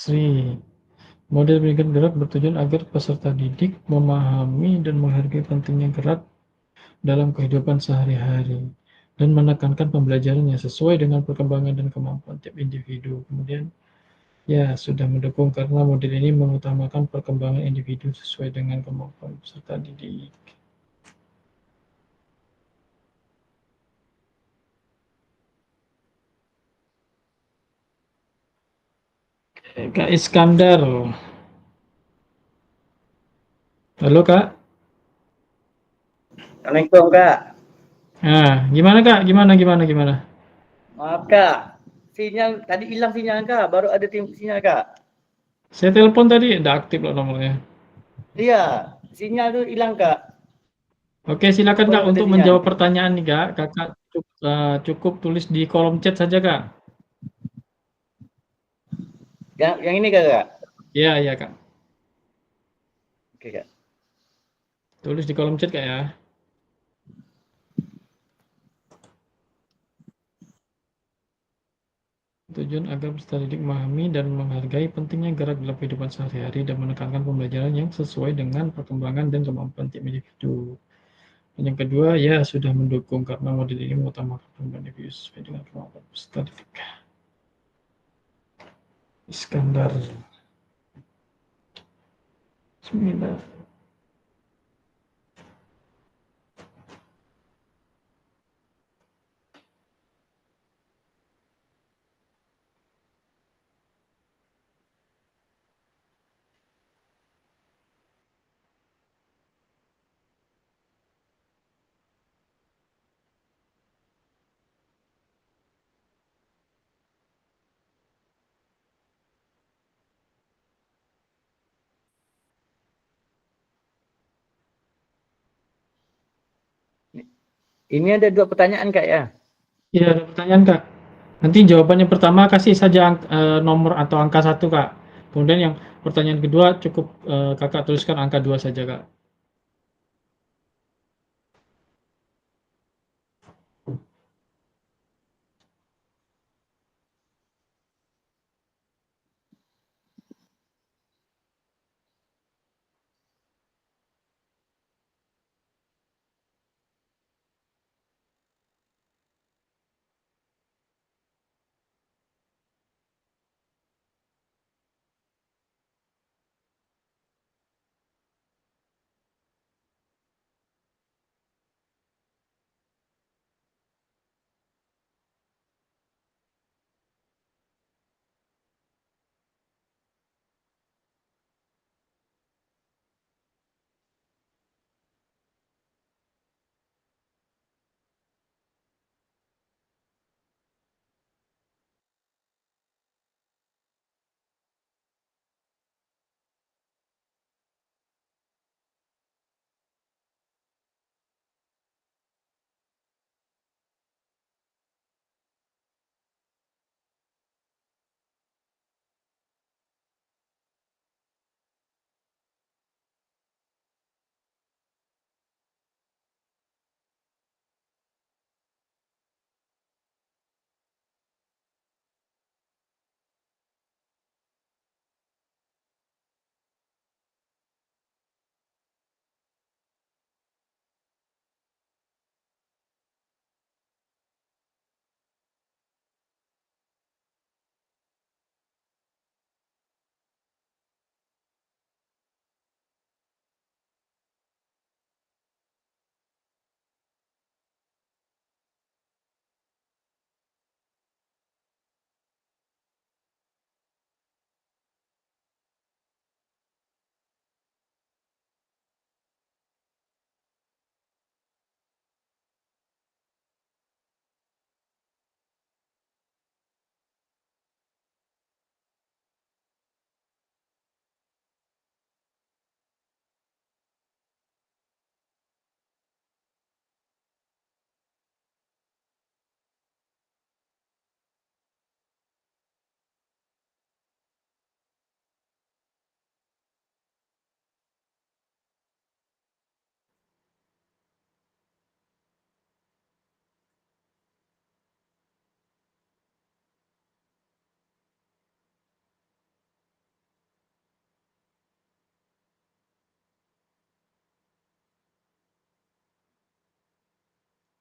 Sri, model pendidikan gerak bertujuan agar peserta didik memahami dan menghargai pentingnya gerak dalam kehidupan sehari-hari dan menekankan pembelajaran yang sesuai dengan perkembangan dan kemampuan tiap individu. Kemudian, ya sudah mendukung karena model ini mengutamakan perkembangan individu sesuai dengan kemampuan peserta didik. Kak Iskandar. Halo Kak. Assalamualaikum Kak. Nah, gimana Kak? Gimana? Maaf Kak, sinyal tadi hilang sinyal Kak, baru ada sinyal Kak. Saya telepon tadi, udah aktif loh nomornya. Iya, sinyal tuh hilang Kak. Oke, silakan Kak Baru ada untuk sinyal. menjawab pertanyaan nih Kak. Kakak cukup tulis di kolom chat saja Kak. Yang ini Kak? Iya Kak. Oke Kak. Tulis di kolom chat Kak ya. Tujuan agar peserta didik memahami dan menghargai pentingnya gerak dalam kehidupan sehari-hari dan menekankan pembelajaran yang sesuai dengan perkembangan dan kemampuan tiap individu. Dan yang kedua, ya sudah mendukung karena model ini mengutamakan perkembangan individu sesuai dengan kemampuan peserta didik. Iskandar. Bismillah. Ini ada 2 pertanyaan Kak ya? Iya, ada pertanyaan Kak. Nanti jawabannya pertama kasih saja nomor atau angka 1 Kak. Kemudian yang pertanyaan kedua cukup Kakak tuliskan angka 2 saja Kak.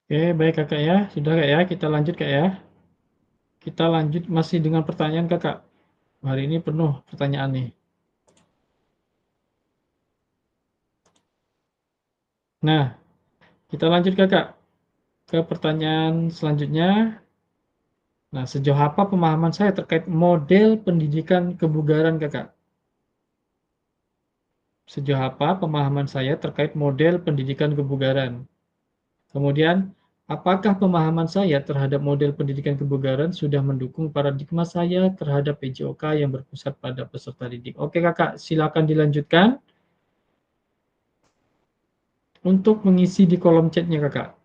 Oke, baik Kakak ya. Sudah Kak ya, kita lanjut Kak ya. Kita lanjut masih dengan pertanyaan Kakak. Hari ini penuh pertanyaan nih. Nah, kita lanjut Kakak ke pertanyaan selanjutnya. Nah, sejauh apa pemahaman saya terkait model pendidikan kebugaran Kakak? Sejauh apa pemahaman saya terkait model pendidikan kebugaran? Kemudian, apakah pemahaman saya terhadap model pendidikan kebugaran sudah mendukung paradigma saya terhadap PJOK yang berpusat pada peserta didik? Oke Kakak, silakan dilanjutkan untuk mengisi di kolom chatnya Kakak.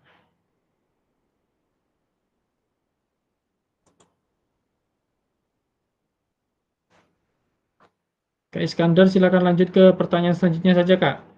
Kak Iskandar, silakan lanjut ke pertanyaan selanjutnya saja Kak.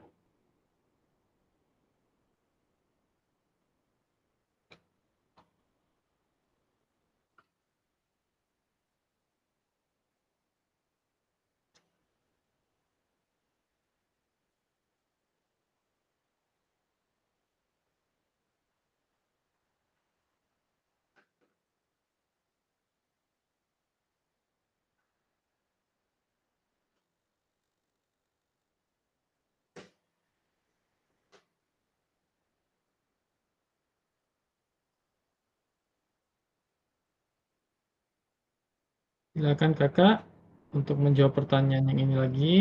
Silakan Kakak untuk menjawab pertanyaan yang ini lagi.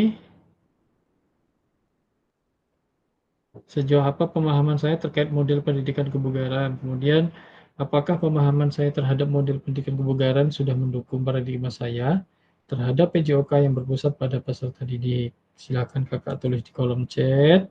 Sejauh apa pemahaman saya terkait model pendidikan kebugaran? Kemudian, apakah pemahaman saya terhadap model pendidikan kebugaran sudah mendukung paradigma saya terhadap PJOK yang berpusat pada peserta didik? Silakan Kakak tulis di kolom chat.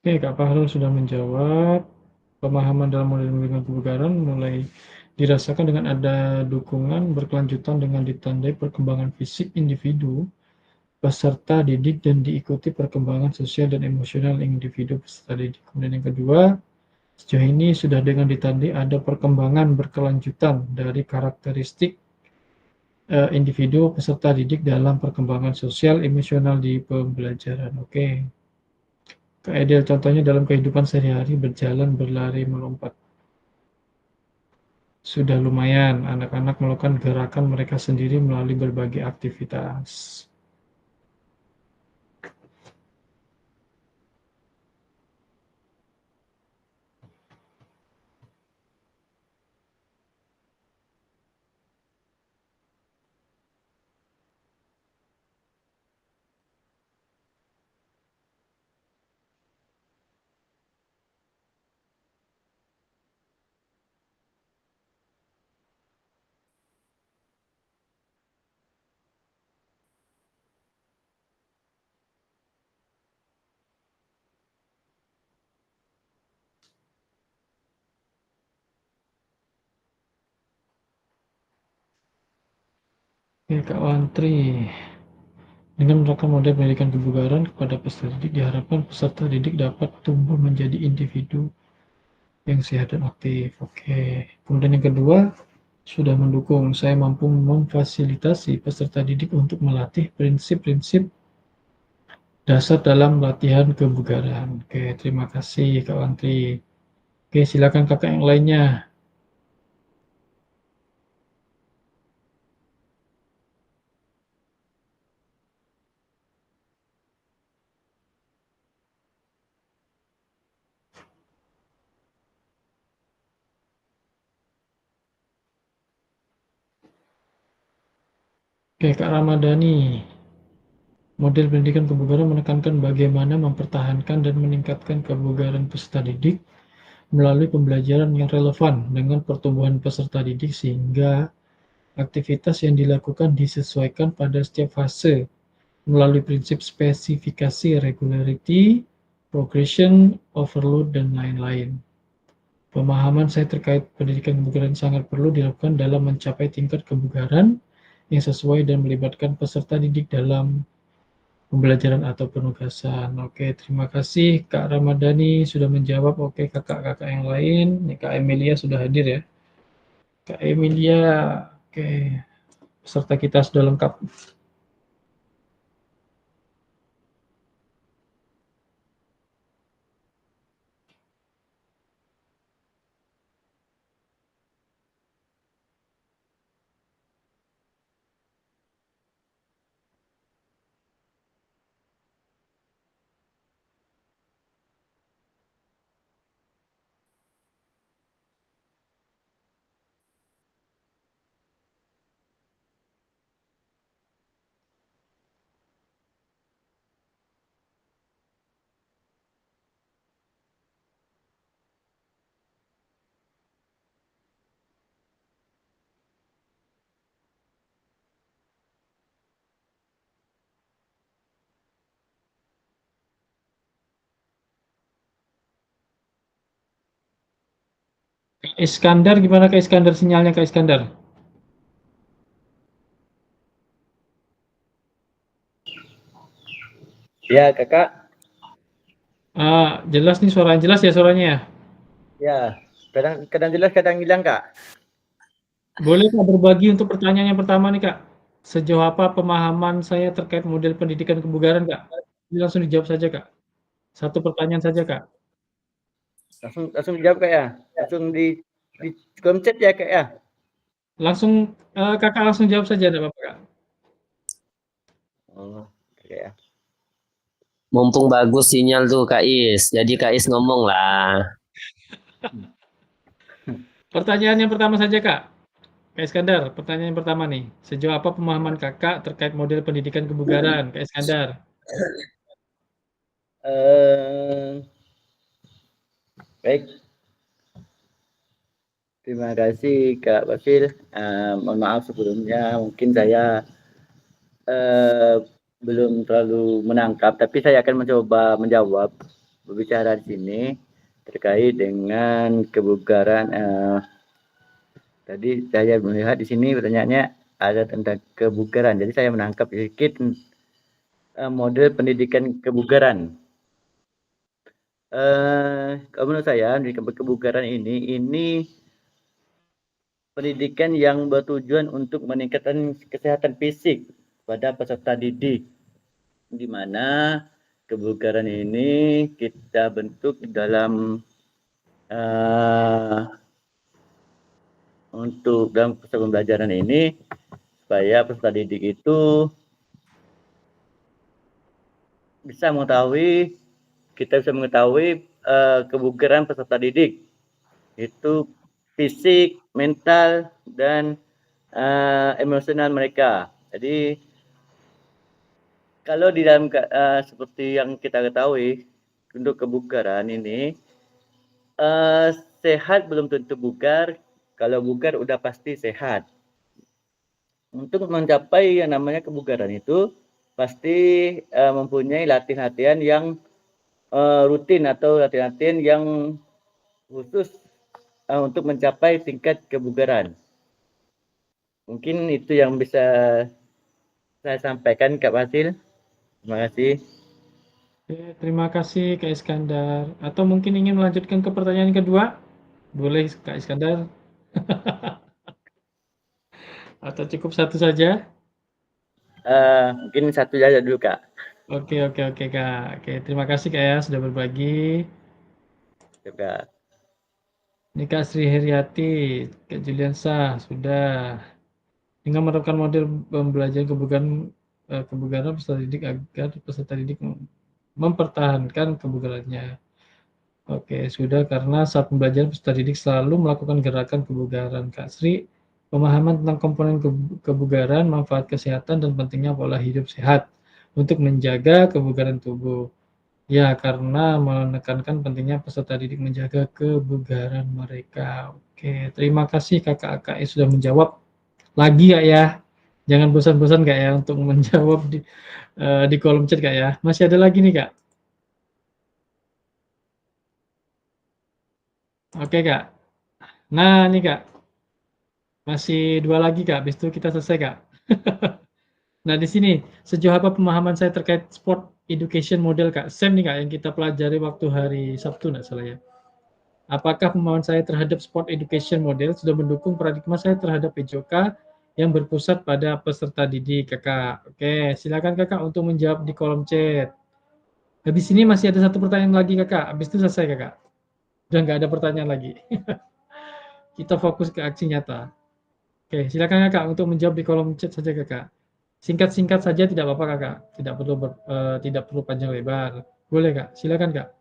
Oke, Kak Fahrul sudah menjawab. Pemahaman dalam model bimbingan kebugaran mulai dirasakan dengan ada dukungan berkelanjutan dengan ditandai perkembangan fisik individu, peserta didik, dan diikuti perkembangan sosial dan emosional individu peserta didik. Kemudian yang kedua, sejauh ini sudah dengan ditandai ada perkembangan berkelanjutan dari karakteristik individu peserta didik dalam perkembangan sosial emosional di pembelajaran. Oke. Kak Edel, contohnya dalam kehidupan sehari-hari berjalan, berlari, melompat. Sudah lumayan, anak-anak melakukan gerakan mereka sendiri melalui berbagai aktivitas. Oke, Kak Wantri. Dengan menerapkan model pendidikan kebugaran kepada peserta didik, diharapkan peserta didik dapat tumbuh menjadi individu yang sehat dan aktif. Oke. Kemudian yang kedua, sudah mendukung. Saya mampu memfasilitasi peserta didik untuk melatih prinsip-prinsip dasar dalam latihan kebugaran. Oke, terima kasih Kak Wantri. Oke, silakan kakak yang lainnya. Oke, Kak Ramadhani. Model pendidikan kebugaran menekankan bagaimana mempertahankan dan meningkatkan kebugaran peserta didik melalui pembelajaran yang relevan dengan pertumbuhan peserta didik sehingga aktivitas yang dilakukan disesuaikan pada setiap fase melalui prinsip spesifikasi, regularity, progression, overload, dan lain-lain. Pemahaman saya terkait pendidikan kebugaran sangat perlu dilakukan dalam mencapai tingkat kebugaran yang sesuai dan melibatkan peserta didik dalam pembelajaran atau penugasan. Oke, terima kasih Kak Ramadhani sudah menjawab. Oke, kakak-kakak yang lain. Nih, Kak Emilia sudah hadir ya. Kak Emilia, oke. Peserta kita sudah lengkap. Kak Iskandar, gimana Kak Iskandar sinyalnya Kak Iskandar? Ya, kakak. Jelas nih suaranya, jelas ya suaranya ya? Ya, kadang jelas, kadang hilang, Kak. Boleh Kak berbagi untuk pertanyaan yang pertama nih Kak. Sejauh apa pemahaman saya terkait model pendidikan kebugaran Kak? Ini langsung dijawab saja Kak. Satu pertanyaan saja Kak. Langsung dijawab, Kak ya. Langsung di kolom chat ya, Kak ya. Langsung kakak langsung jawab saja, tidak apa-apa Kak. Oh, oke ya. Mumpung bagus sinyal tuh Kak Is, jadi Kak Is ngomong lah. Pertanyaan yang pertama saja Kak. Kak Iskandar, pertanyaan yang pertama nih. Sejauh apa pemahaman kakak terkait model pendidikan kebugaran, Kak Iskandar? Baik. Terima kasih Kak Basil. Mohon maaf sebelumnya, mungkin saya belum terlalu menangkap, tapi saya akan mencoba menjawab. berbicara di sini terkait dengan kebugaran. Tadi saya melihat di sini pertanyaannya ada tentang kebugaran. Jadi saya menangkap sedikit model pendidikan kebugaran. Kalau menurut saya pendidikan kebugaran ini pendidikan yang bertujuan untuk meningkatkan kesehatan fisik pada peserta didik, di mana kebugaran ini kita bentuk dalam untuk dalam proses pembelajaran ini supaya peserta didik itu bisa mengetahui, kita bisa mengetahui kebugaran peserta didik itu fisik, mental, dan emosional mereka. Jadi kalau di dalam seperti yang kita ketahui untuk kebugaran ini sehat belum tentu bugar, kalau bugar udah pasti sehat. Untuk mencapai yang namanya kebugaran itu pasti mempunyai latihan-latihan yang rutin atau latihan-latihan yang khusus untuk mencapai tingkat kebugaran. Mungkin itu yang bisa saya sampaikan Kak Fasil. Terima kasih. Oke, terima kasih Kak Iskandar. Atau mungkin ingin melanjutkan ke pertanyaan kedua? Boleh Kak Iskandar? Atau cukup satu saja? Mungkin satu saja dulu Kak. Oke Kak. Oke, terima kasih Kak ya sudah berbagi. Kak. Ini Kak Sri Heriati, Kak Juliansa sudah dengan menerapkan model pembelajaran kebugaran peserta didik agar peserta didik mempertahankan kebugarannya. Oke, sudah karena saat pembelajaran peserta didik selalu melakukan gerakan kebugaran. Kak Sri, pemahaman tentang komponen kebugaran, manfaat kesehatan, dan pentingnya pola hidup sehat untuk menjaga kebugaran tubuh. Ya, karena menekankan pentingnya peserta didik menjaga kebugaran mereka. Oke, terima kasih kakak-kakak yang sudah menjawab. Lagi Kak ya, jangan bosan-bosan Kak ya untuk menjawab di kolom chat Kak ya. Masih ada lagi nih Kak. Oke Kak. Nah nih Kak, masih dua lagi Kak, habis itu kita selesai Kak. Nah di sini, sejauh apa pemahaman saya terkait sport education model Kak? SEM nih Kak, yang kita pelajari waktu hari Sabtu nggak salah ya. Apakah pemahaman saya terhadap sport education model sudah mendukung paradigma saya terhadap PJOK yang berpusat pada peserta didik Kakak? Oke, silakan Kakak untuk menjawab di kolom chat. Habis ini masih ada satu pertanyaan lagi Kakak, habis itu selesai Kakak. Udah nggak ada pertanyaan lagi. Kita fokus ke aksi nyata. Oke, silakan Kakak untuk menjawab di kolom chat saja Kakak. Singkat-singkat saja tidak apa-apa Kakak, tidak perlu panjang lebar. Boleh Kak, silakan Kak.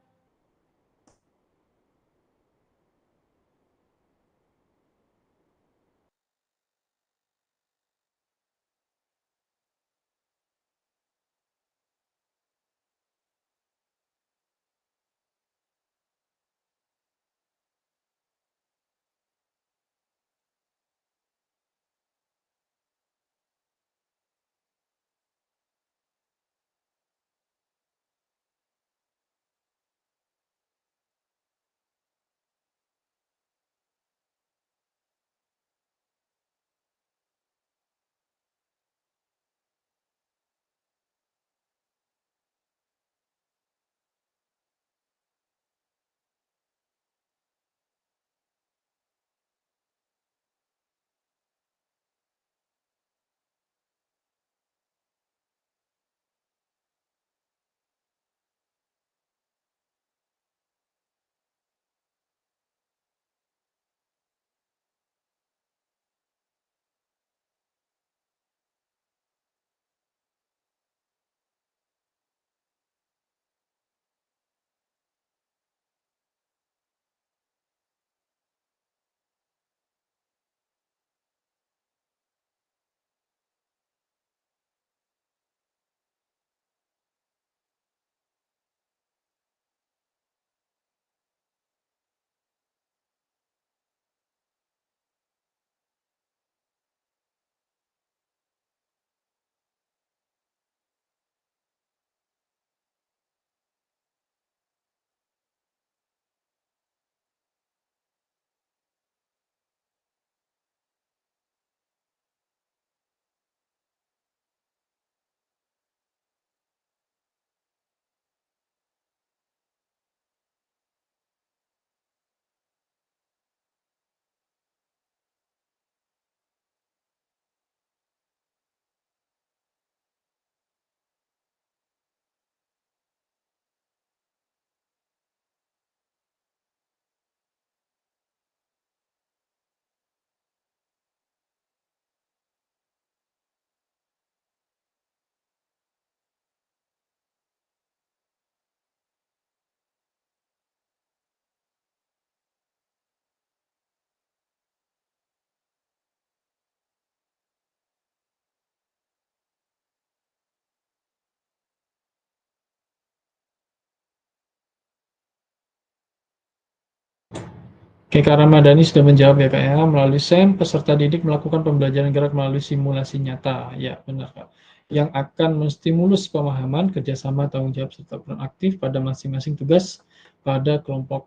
Oke, Kak Ramadhani sudah menjawab ya Kak ya. Melalui SEM, peserta didik melakukan pembelajaran gerak melalui simulasi nyata. Ya, benar Kak. Yang akan menstimulus pemahaman, kerjasama, tanggung jawab, serta peran aktif pada masing-masing tugas pada kelompok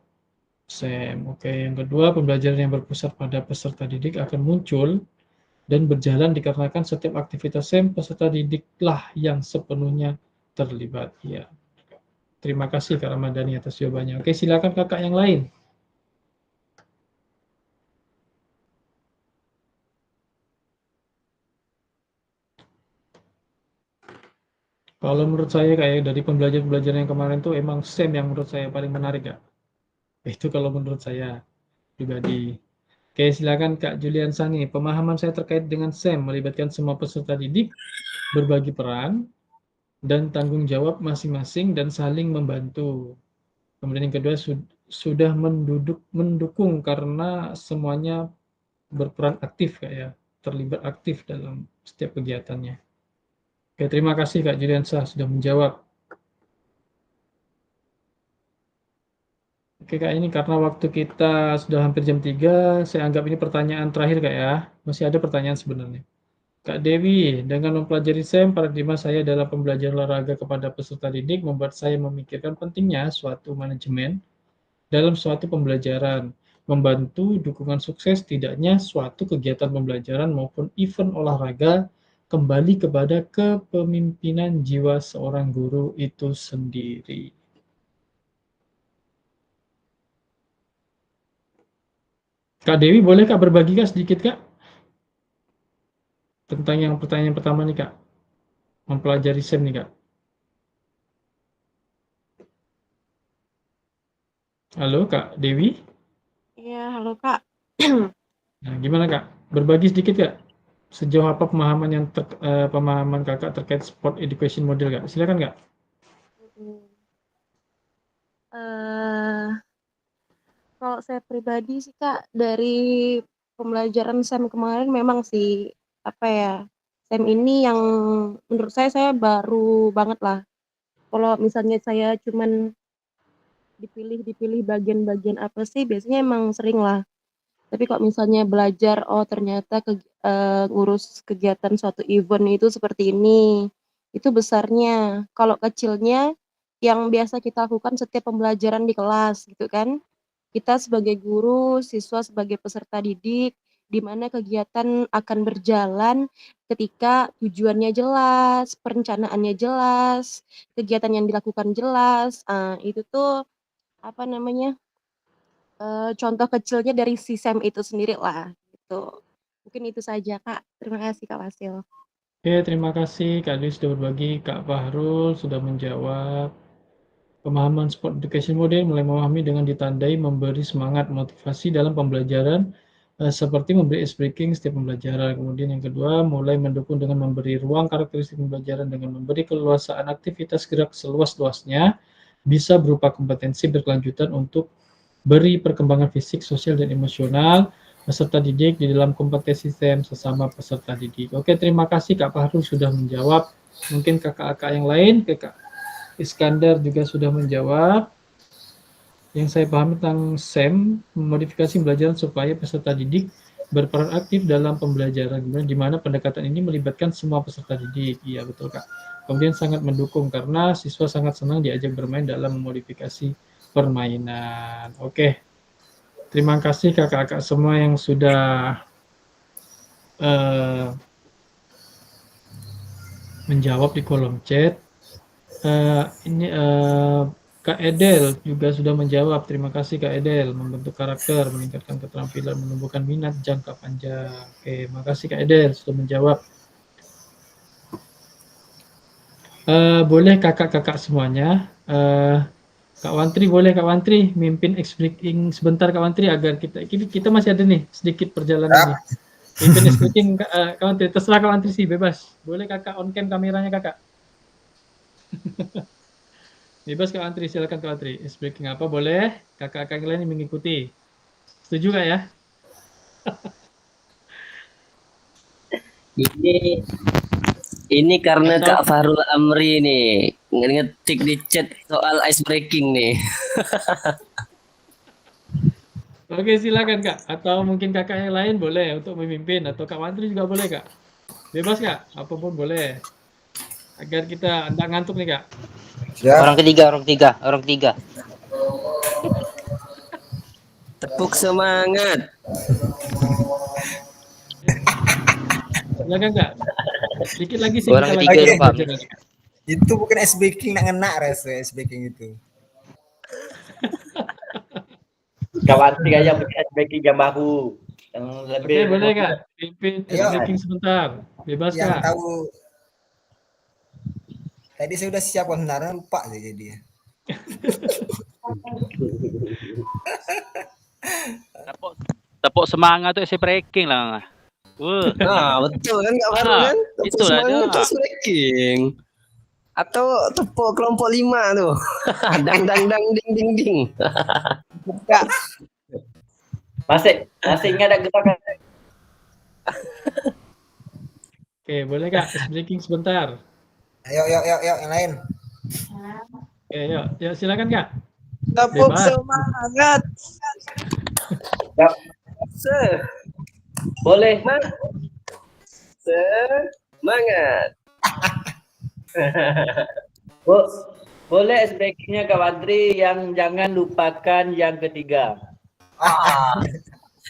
SEM. Oke, yang kedua, pembelajaran yang berpusat pada peserta didik akan muncul dan berjalan dikarenakan setiap aktivitas SEM peserta didiklah yang sepenuhnya terlibat. Ya. Terima kasih Kak Ramadhani atas jawabannya. Oke, silakan kakak yang lain. Kalau menurut saya kayak dari pembelajaran yang kemarin tuh emang SEM yang menurut saya paling menarik Kak. Itu kalau menurut saya pribadi. Oke, silakan Kak Julian Sani. Pemahaman saya terkait dengan SEM melibatkan semua peserta didik berbagi peran dan tanggung jawab masing-masing dan saling membantu. Kemudian yang kedua sudah mendukung karena semuanya berperan aktif Kak ya, terlibat aktif dalam setiap kegiatannya. Oke, terima kasih Kak Juliansa sudah menjawab. Oke Kak, ini karena waktu kita sudah hampir jam 3, saya anggap ini pertanyaan terakhir Kak ya. Masih ada pertanyaan sebenarnya. Kak Dewi, dengan mempelajari SEM, paradigma saya dalam pembelajaran olahraga kepada peserta didik membuat saya memikirkan pentingnya suatu manajemen dalam suatu pembelajaran, membantu dukungan sukses tidaknya suatu kegiatan pembelajaran maupun event olahraga kembali kepada kepemimpinan jiwa seorang guru itu sendiri. Kak Dewi, boleh Kak berbagi Kak sedikit Kak? Tentang yang pertanyaan pertama nih Kak. Mempelajari SEM nih Kak. Halo Kak Dewi? Iya, halo Kak. Nah, gimana Kak? Berbagi sedikit Kak. Sejauh apa pemahaman pemahaman Kakak terkait sport education model Kak? Silakan Kak. Kalau saya pribadi sih Kak, dari pembelajaran SEM kemarin memang sih apa ya, SEM ini yang menurut saya baru banget lah. Kalau misalnya saya cuman dipilih bagian-bagian apa sih, biasanya emang sering lah. Tapi kalau misalnya belajar, oh ternyata ngurus kegiatan suatu event itu seperti ini, itu besarnya. Kalau kecilnya, yang biasa kita lakukan setiap pembelajaran di kelas gitu kan. Kita sebagai guru, siswa sebagai peserta didik, di mana kegiatan akan berjalan ketika tujuannya jelas, perencanaannya jelas, kegiatan yang dilakukan jelas. Itu tuh apa namanya? Contoh kecilnya dari si SEM itu sendiri lah, gitu. Mungkin itu saja Kak. Terima kasih Kak Wasil. Oke, terima kasih Kak Dewi sudah berbagi. Kak Fahrul sudah menjawab. Pemahaman sport education model mulai memahami dengan ditandai memberi semangat motivasi dalam pembelajaran seperti memberi ice breaking setiap pembelajaran. Kemudian yang kedua, mulai mendukung dengan memberi ruang karakteristik pembelajaran dengan memberi keleluasaan aktivitas gerak seluas-luasnya, bisa berupa kompetensi berkelanjutan untuk beri perkembangan fisik, sosial, dan emosional peserta didik di dalam kompetensi STEM sesama peserta didik. Oke, terima kasih Kak Fahrul sudah menjawab. Mungkin kakak-kakak yang lain, Kak Iskandar juga sudah menjawab. Yang saya pahami tentang SEM, modifikasi pembelajaran supaya peserta didik berperan aktif dalam pembelajaran, di mana pendekatan ini melibatkan semua peserta didik. Iya, betul Kak. Kemudian sangat mendukung karena siswa sangat senang diajak bermain dalam memodifikasi permainan. Oke. Terima kasih kakak-kakak semua yang sudah menjawab di kolom chat. Kak Edel juga sudah menjawab. Terima kasih Kak Edel, membentuk karakter, meningkatkan keterampilan, menumbuhkan minat jangka panjang. Oke, makasih Kak Edel sudah menjawab. Boleh kakak-kakak semuanya, Kak Wantri, boleh Kak Wantri mimpin X-Breaking sebentar Kak Wantri agar kita masih ada nih sedikit perjalanan nih. Mimpin X-Breaking Kak Wantri, terserah Kak Wantri sih, bebas. Boleh kakak on cam kameranya kakak. Bebas Kak Wantri, silakan Kak Wantri. X-Breaking apa boleh, kakak-kakak yang lain mengikuti. Setuju Kak ya? Ini karena Kak Fahrul Amri nih ngetik di chat soal ice breaking nih. Oke, silakan Kak. Atau mungkin kakak yang lain boleh untuk memimpin atau Kak Wantri juga boleh Kak. Bebas Kak, apapun boleh. Agar kita enggak ngantuk nih Kak. Siap. Orang ketiga. Tepuk semangat. Silakan Kak. Sedikit lagi sih Orang kita ketiga lanjutkan itu Pak. pelajaran. Itu bukan ice baking nak ngena res baking itu. Kawan gaya pakai baking yang baru. Yang lebih Oke, boleh Kak. Pimpin Ayo. speaking sebentar. Bebas Yang Kak. tahu tadi saya udah siap sebenarnya lupa sih jadi. Tepuk semangat tuh si breaking lah. Nah, betul kan Kak Farul kan? Tepuk itulah semangat dia. tuh breaking. Atau tepuk kelompok 5 tuh. Dang ding ding ding. buka. Masih ingat ada gerakan. Oke, boleh Kak. Speaking sebentar. Ayo yang lain. Oke, yuk silakan Kak. Tepuk Bebas. semangat. Boleh. Semangat. Boleh sebaiknya Kak Wantri yang jangan lupakan yang ketiga.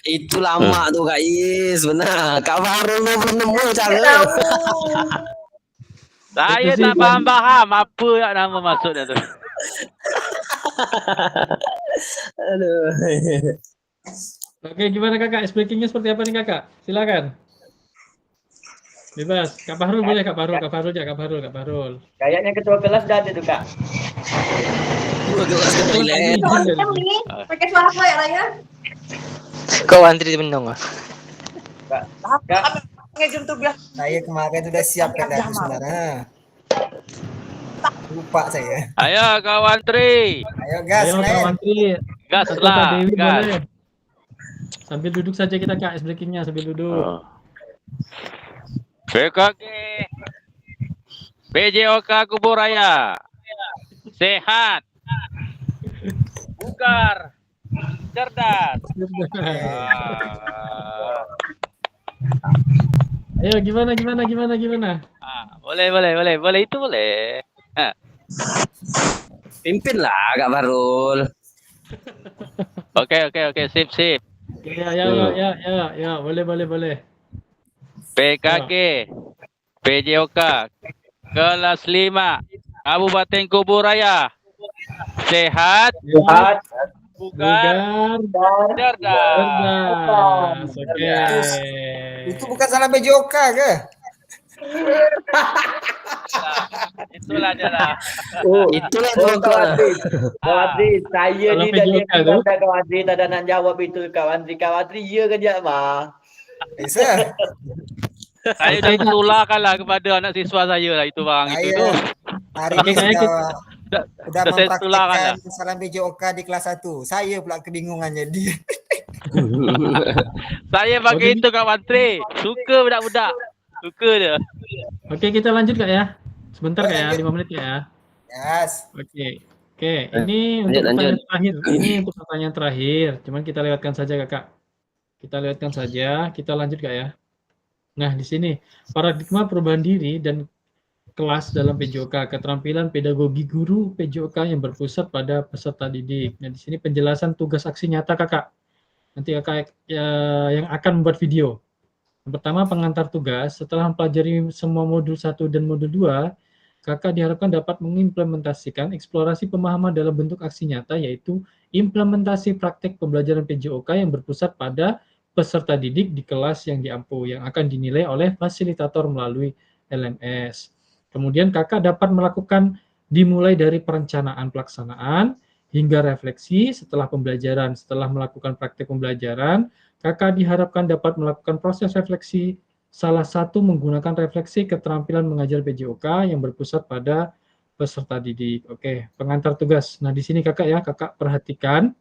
Itu lama tuh Kak Is, benar. Kak Farul belum nemu cara. Saya Itu sih tak paham apa yang nama maksudnya tu. Aduh. Oke, gimana Kakak? Speakingnya seperti apa nih Kakak? Silakan. Bebas. Kak Fahrul boleh, Kak Fahrul. Kayaknya ketua kelas dah ada tuh Kak. Pakai suara gue ya Raya. Kau antri menung ah. Kak. Saya kemarin sudah siap kan dari sebenarnya. Lupa saya. Ayo kawan Tri. Ayo gas, Ayo Kak Wantri. Gas Atau lah, Kak Dewi gas. boleh. Sambil duduk saja kita Kak, breakingnya sambil duduk. PKG PJOK Kubur Raya sehat, bugar, cerdas. Ayo gimana? Boleh itu boleh. Pimpin lah Kak Farul. Oke, sip. Ya, boleh. PKG PJOK kelas 5 Kabupaten Kubur Raya sehat, bugar, cerdas. Oke. Itu bukan salah BJOK ke? Itulah jalan. Itulah Kak Wantri, saya Kalau ni dah video diam tu. Kak Wantri tak ada nak jawab itu Kak Wantri ya kerja mah. Bisa. Saya dah bertularkan lah kepada anak siswa saya lah itu bang. Itu tu. Hari ini sudah saya tularkan lah. mempraktikkan salam BJOK di kelas 1. Saya pula kebingungan jadi. Saya pakai itu Kak Wantri. Suka budak-budak. Suka dia. Oke, kita lanjut Kak ya. Sebentar Kak ya, 5 menit ya. Yes. Oke, ini untuk pertanyaan terakhir. Ini untuk pertanyaan terakhir. Cuman kita lewatkan saja Kakak. Kita lanjut Kak ya. Nah, di sini paradigma perubahan diri dan kelas dalam PJOK, keterampilan pedagogi guru PJOK yang berpusat pada peserta didik. Nah, di sini penjelasan tugas aksi nyata Kakak. Nanti Kakak yang akan membuat video. Yang pertama, pengantar tugas. Setelah mempelajari semua modul 1 dan modul 2, Kakak diharapkan dapat mengimplementasikan eksplorasi pemahaman dalam bentuk aksi nyata, yaitu implementasi praktek pembelajaran PJOK yang berpusat pada peserta didik di kelas yang diampu, yang akan dinilai oleh fasilitator melalui LMS. Kemudian Kakak dapat melakukan dimulai dari perencanaan pelaksanaan hingga refleksi setelah pembelajaran. Setelah melakukan praktek pembelajaran, Kakak diharapkan dapat melakukan proses refleksi, salah satu menggunakan refleksi keterampilan mengajar PJOK yang berpusat pada peserta didik. Oke, pengantar tugas. Nah, di sini Kakak perhatikan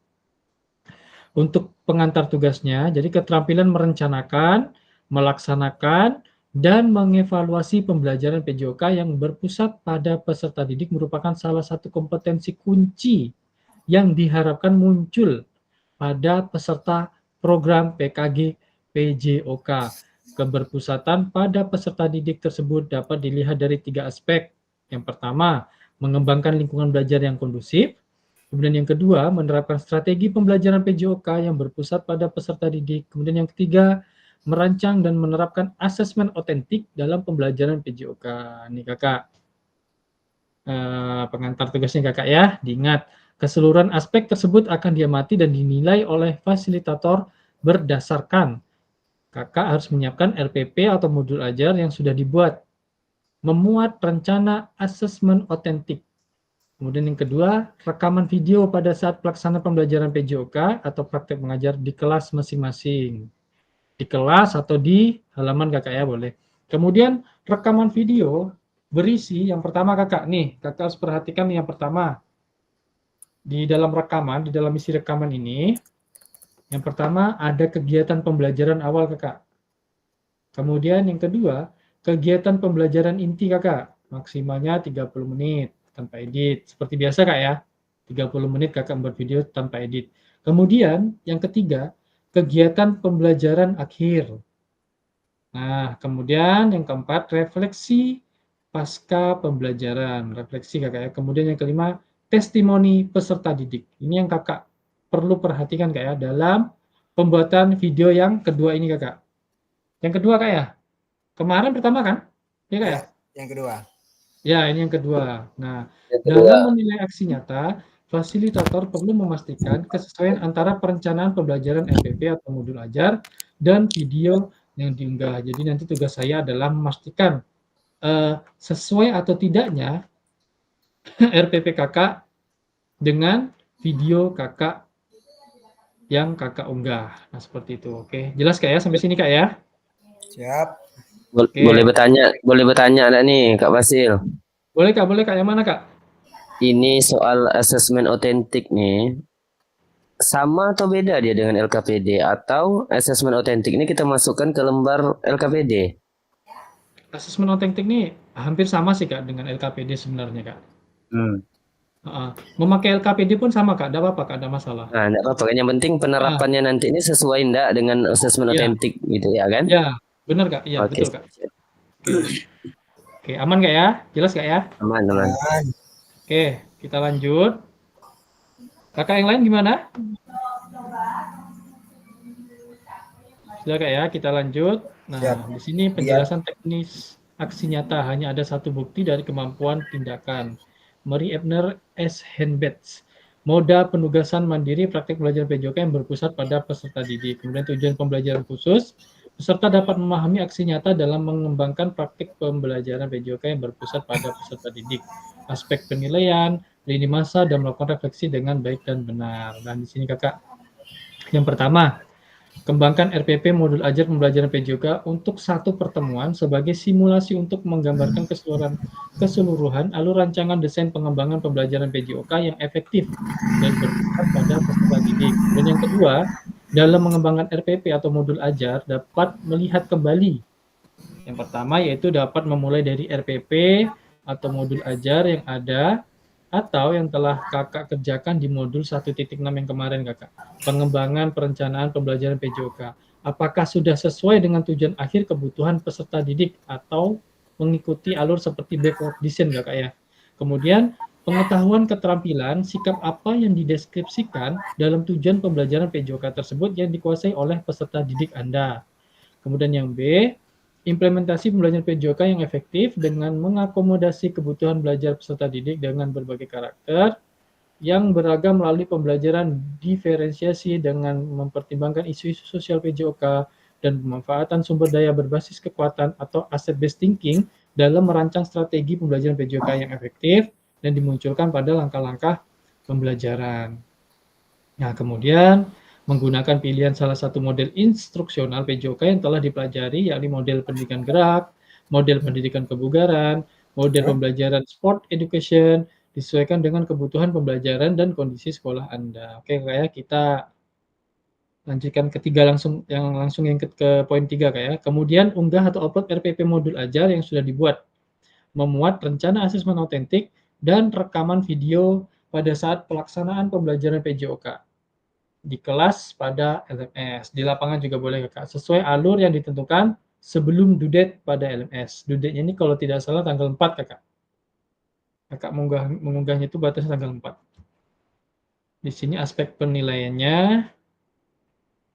untuk pengantar tugasnya. Jadi keterampilan merencanakan, melaksanakan, dan mengevaluasi pembelajaran PJOK yang berpusat pada peserta didik merupakan salah satu kompetensi kunci yang diharapkan muncul pada peserta program PKG PJOK. Keberpusatan pada peserta didik tersebut dapat dilihat dari 3 aspek. Yang pertama, mengembangkan lingkungan belajar yang kondusif. Kemudian yang kedua, menerapkan strategi pembelajaran PJOK yang berpusat pada peserta didik. Kemudian yang ketiga, merancang dan menerapkan asesmen otentik dalam pembelajaran PJOK. Ini kakak, pengantar tugasnya kakak ya. Diingat, keseluruhan aspek tersebut akan diamati dan dinilai oleh fasilitator berdasarkan kakak harus menyiapkan RPP atau modul ajar yang sudah dibuat, memuat rencana asesmen otentik. Kemudian yang kedua, rekaman video pada saat pelaksanaan pembelajaran PJOK atau praktek mengajar di kelas masing-masing. Di kelas atau di halaman kakak ya boleh. Kemudian rekaman video berisi yang pertama kakak nih, kakak harus perhatikan yang pertama. Di dalam rekaman, di dalam isi rekaman ini, yang pertama ada kegiatan pembelajaran awal kakak. Kemudian yang kedua, kegiatan pembelajaran inti kakak. Maksimalnya 30 menit tanpa edit. Seperti biasa kak ya, 30 menit kakak membuat video tanpa edit. Kemudian yang ketiga, kegiatan pembelajaran akhir. Nah, kemudian yang keempat, refleksi pasca pembelajaran. Refleksi kakak ya. Kemudian yang kelima, testimoni peserta didik. Ini yang kakak perlu perhatikan kak ya dalam pembuatan video yang kedua ini kakak. Yang kedua kak ya. Kemarin pertama kan? Ya kak ya? Yang kedua. Ya, ini yang kedua. Nah, dalam menilai aksi nyata, fasilitator perlu memastikan kesesuaian antara perencanaan pembelajaran RPP atau modul ajar dan video yang diunggah. Jadi nanti tugas saya adalah memastikan sesuai atau tidaknya RPP kakak dengan video kakak yang kakak unggah. Nah, seperti itu. Oke, jelas kak ya sampai sini kak ya? Siap. Boleh bertanya ada nih Kak Basil. Boleh kak, yang mana kak? Ini soal asesmen otentik nih. Sama atau beda dia dengan LKPD atau asesmen otentik ini kita masukkan ke lembar LKPD? Asesmen otentik ini hampir sama sih kak dengan LKPD sebenarnya kak. Memakai LKPD pun sama kak, tidak apa-apa kak, ada masalah. Nah, tidak apa-apa. Yang penting penerapannya nanti ini sesuai enggak dengan asesmen otentik gitu ya kan? Ya, benar kak, iya betul kak. Oke, aman kak ya? Jelas kak ya? Aman. Oke, kita lanjut. Kakak yang lain gimana? Sudah kak ya, kita lanjut. Nah, di sini penjelasan teknis aksi nyata hanya ada satu bukti dari kemampuan tindakan. Marie Ebner S. Henbets. Moda penugasan mandiri praktik pembelajaran PJOK yang berpusat pada peserta didik. Kemudian tujuan pembelajaran khusus, peserta dapat memahami aksi nyata dalam mengembangkan praktik pembelajaran PJOK yang berpusat pada peserta didik. Aspek penilaian, lini masa, dan melakukan refleksi dengan baik dan benar. Dan di sini kakak, yang pertama, kembangkan RPP modul ajar pembelajaran PJOK untuk satu pertemuan sebagai simulasi untuk menggambarkan keseluruhan alur rancangan desain pengembangan pembelajaran PJOK yang efektif dan berpusat pada peserta didik. Dan yang kedua, dalam mengembangkan RPP atau modul ajar dapat melihat kembali. Yang pertama yaitu dapat memulai dari RPP atau modul ajar yang ada atau yang telah kakak kerjakan di modul 1.6 yang kemarin kakak. Pengembangan perencanaan pembelajaran PJOK. Apakah sudah sesuai dengan tujuan akhir kebutuhan peserta didik atau mengikuti alur seperti backward design kakak ya. Kemudian pengetahuan keterampilan, sikap apa yang dideskripsikan dalam tujuan pembelajaran PJOK tersebut yang dikuasai oleh peserta didik Anda. Kemudian yang B, implementasi pembelajaran PJOK yang efektif dengan mengakomodasi kebutuhan belajar peserta didik dengan berbagai karakter yang beragam melalui pembelajaran diferensiasi dengan mempertimbangkan isu-isu sosial PJOK dan pemanfaatan sumber daya berbasis kekuatan atau asset-based thinking dalam merancang strategi pembelajaran PJOK yang efektif dan dimunculkan pada langkah-langkah pembelajaran. Nah, kemudian menggunakan pilihan salah satu model instruksional PJOK yang telah dipelajari, yakni model pendidikan gerak, model pendidikan kebugaran, model pembelajaran sport education, disesuaikan dengan kebutuhan pembelajaran dan kondisi sekolah Anda. Oke, kayak kita lanjutkan ketiga langsung yang ke poin 3 kayak. Kemudian unggah atau upload RPP modul ajar yang sudah dibuat. Memuat rencana asesmen otentik dan rekaman video pada saat pelaksanaan pembelajaran PJOK. di kelas pada LMS. Di lapangan juga boleh kakak, sesuai alur yang ditentukan sebelum due date pada LMS. Due date-nya ini kalau tidak salah tanggal 4 kakak. Kakak mengunggahnya itu batasnya tanggal 4. Di sini aspek penilaiannya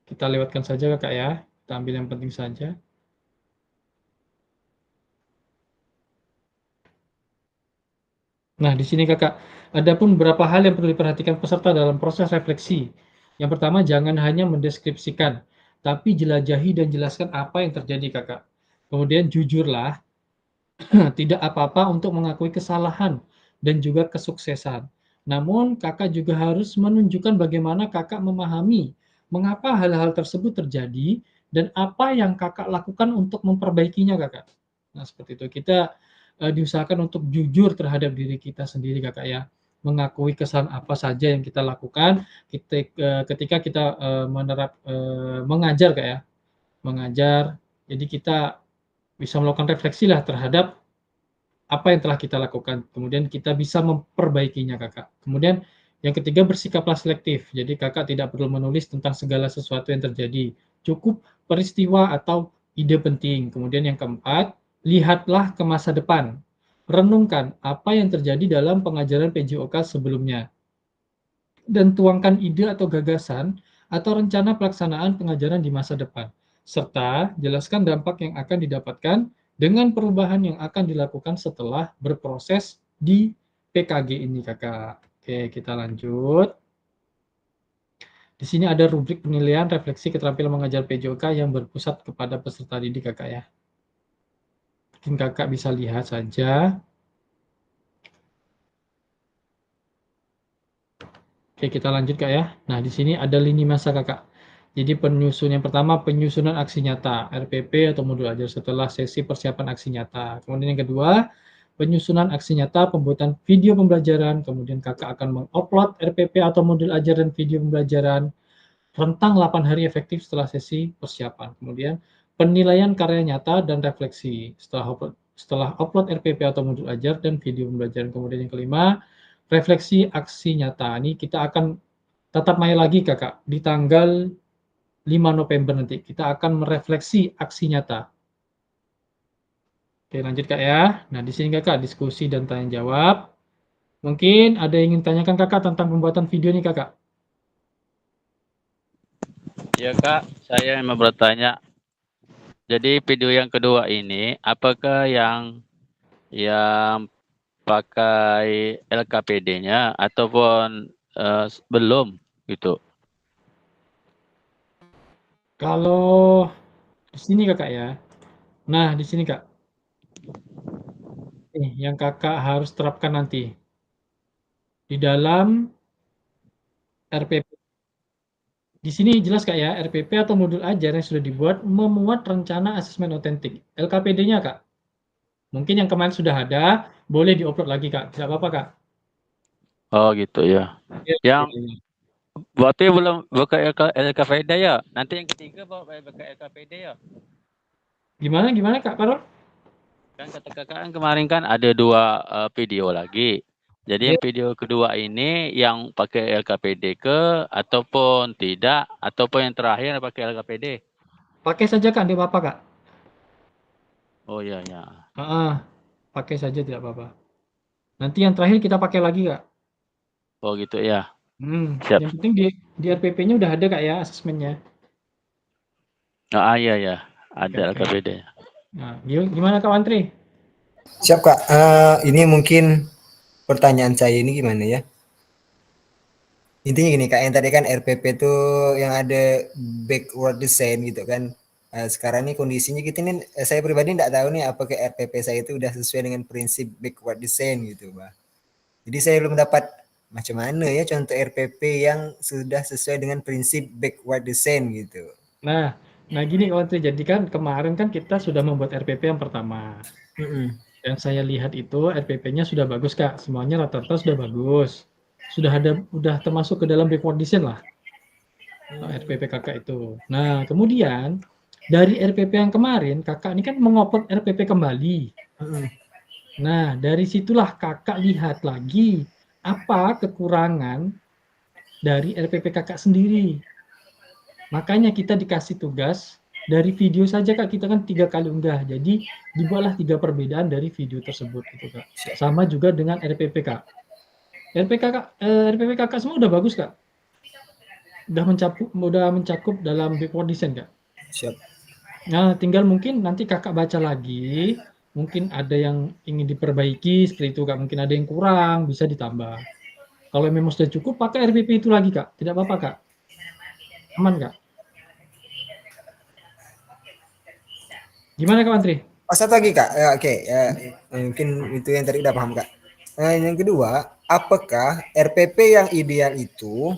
kita lewatkan saja kakak ya. Kita ambil yang penting saja. Nah, di sini kakak, ada pun beberapa hal yang perlu diperhatikan peserta dalam proses refleksi. Yang pertama, jangan hanya mendeskripsikan, tapi jelajahi dan jelaskan apa yang terjadi kakak. Kemudian jujurlah, tidak apa-apa untuk mengakui kesalahan dan juga kesuksesan. Namun kakak juga harus menunjukkan bagaimana kakak memahami mengapa hal-hal tersebut terjadi dan apa yang kakak lakukan untuk memperbaikinya kakak. Nah, seperti itu. Kita diusahakan untuk jujur terhadap diri kita sendiri kakak ya, mengakui kesalahan apa saja yang kita lakukan ketika kita mengajar kak ya, mengajar. Jadi kita bisa melakukan refleksi lah terhadap apa yang telah kita lakukan, kemudian kita bisa memperbaikinya kakak. Kemudian yang ketiga, bersikaplah selektif. Jadi kakak tidak perlu menulis tentang segala sesuatu yang terjadi, cukup peristiwa atau ide penting. Kemudian yang keempat, lihatlah ke masa depan. Renungkan apa yang terjadi dalam pengajaran PJOK sebelumnya. Dan tuangkan ide atau gagasan atau rencana pelaksanaan pengajaran di masa depan. Serta jelaskan dampak yang akan didapatkan dengan perubahan yang akan dilakukan setelah berproses di PKG ini kakak. Oke, kita lanjut. Di sini ada rubrik penilaian refleksi keterampilan mengajar PJOK yang berpusat kepada peserta didik kakak ya. Mungkin kakak bisa lihat saja. Oke, kita lanjut kak ya. Nah, di sini ada lini masa kakak. Jadi yang pertama penyusunan aksi nyata, RPP atau modul ajar setelah sesi persiapan aksi nyata. Kemudian yang kedua, penyusunan aksi nyata, pembuatan video pembelajaran, kemudian kakak akan mengupload RPP atau modul ajar dan video pembelajaran rentang 8 hari efektif setelah sesi persiapan. Kemudian penilaian karya nyata dan refleksi setelah upload RPP atau modul ajar dan video pembelajaran. Kemudian yang kelima, refleksi aksi nyata. Ini kita akan tatap maya lagi kakak di tanggal 5 November nanti. Kita akan merefleksi aksi nyata. Oke, lanjut kak ya. Nah, di sini kakak diskusi dan tanya jawab. Mungkin ada yang ingin tanyakan kakak tentang pembuatan video nih kakak. Ya kak, saya mau bertanya. Jadi video yang kedua ini, apakah yang pakai LKPD-nya ataupun belum gitu? Kalau di sini kakak ya. Nah, di sini kak. Nih, yang kakak harus terapkan nanti. Di dalam RPP. Di sini jelas kak ya, RPP atau modul ajar yang sudah dibuat memuat rencana asesmen otentik. LKPD-nya kak. Mungkin yang kemarin sudah ada, boleh diupload lagi kak. Tidak apa-apa kak. Oh gitu ya. Yang berarti belum buka LKPD ya? Nanti yang ketiga buka LKPD ya? Gimana kak Karol? Kan kata kakak kan kemarin kan ada 2 video lagi. Jadi yang video kedua ini yang pakai LKPD ataupun tidak, ataupun yang terakhir pakai LKPD? Pakai saja kak, tidak apa-apa kak. Oh iya ya. Pakai saja tidak apa-apa. Nanti yang terakhir kita pakai lagi kak. Oh gitu ya. Siap. Yang penting di RPP-nya udah ada kak ya asesmennya. Iya ya, ada LKPD. Nah, gimana kak Wantri? Siap kak. Ini mungkin pertanyaan saya ini gimana ya? Intinya gini kak, yang tadi kan RPP itu yang ada backward design gitu kan. Sekarang ini kondisinya gitu nih, saya pribadi tidak tahu nih apakah RPP saya itu udah sesuai dengan prinsip backward design gitu, Pak. Jadi saya belum dapat macam mana ya contoh RPP yang sudah sesuai dengan prinsip backward design gitu. Nah gini Wantri, jadi kan kemarin kan kita sudah membuat RPP yang pertama. Dan saya lihat itu RPP-nya sudah bagus kak, semuanya rata-rata sudah bagus. Udah termasuk ke dalam backward design lah. RPP kakak itu. Nah, kemudian dari RPP yang kemarin, kakak ini kan mengupload RPP kembali. Nah, dari situlah kakak lihat lagi apa kekurangan dari RPP kakak sendiri. Makanya kita dikasih tugas dari video saja Kak, kita kan 3 kali unggah. Jadi dibuatlah 3 perbedaan dari video tersebut gitu Kak. Sama juga dengan RPP Kak. RPP kakak semua udah bagus Kak? Udah mencakup dalam backward design Kak? Siap. Nah, tinggal mungkin nanti kakak baca lagi, mungkin ada yang ingin diperbaiki seperti itu Kak, mungkin ada yang kurang, bisa ditambah. Kalau memang sudah cukup, pakai RPP itu lagi Kak, tidak apa-apa Kak. Aman Kak? Gimana Kak Mantri? Satu lagi Kak, oke, mungkin itu yang tadi udah paham Kak. Yang kedua, apakah RPP yang ideal itu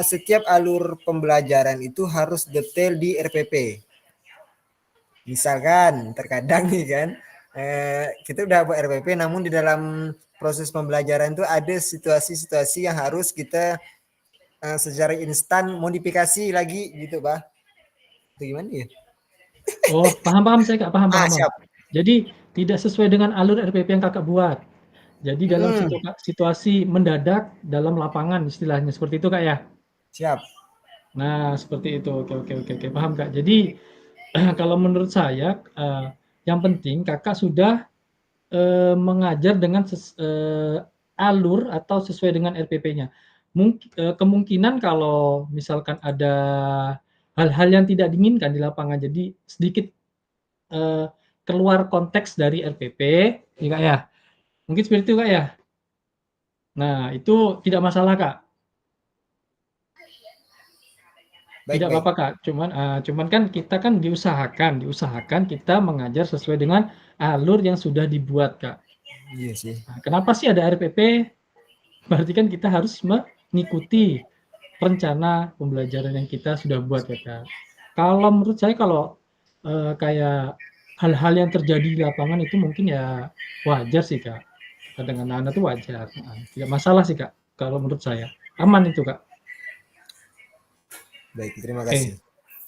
setiap alur pembelajaran itu harus detail di RPP? Misalkan terkadang nih kan, kita udah buat RPP, namun di dalam proses pembelajaran itu ada situasi-situasi yang harus kita secara instan modifikasi lagi gitu, Bah. Itu gimana ya? Oh, paham saya Kak, paham. Siap. Jadi tidak sesuai dengan alur RPP yang kakak buat. Jadi dalam situasi mendadak dalam lapangan istilahnya seperti itu Kak ya? Siap. Nah, seperti itu. Oke, paham Kak. Jadi kalau menurut saya yang penting kakak sudah mengajar dengan alur atau sesuai dengan RPP-nya. Kemungkinan kalau misalkan ada hal-hal yang tidak diinginkan di lapangan, jadi sedikit keluar konteks dari RPP, ya Kak ya. Mungkin seperti itu Kak ya. Nah, itu tidak masalah Kak. Tidak apa-apa Kak. Cuman kan kita kan diusahakan kita mengajar sesuai dengan alur yang sudah dibuat Kak. Iya sih. Nah, kenapa sih ada RPP? Berarti kan kita harus mengikuti rencana pembelajaran yang kita sudah buat ya Kak. Kalau menurut saya kalau kayak hal-hal yang terjadi di lapangan itu mungkin ya wajar sih Kak. Dengan anak-anak itu wajar. Tidak masalah sih Kak. Kalau menurut saya aman itu Kak. Baik, terima kasih.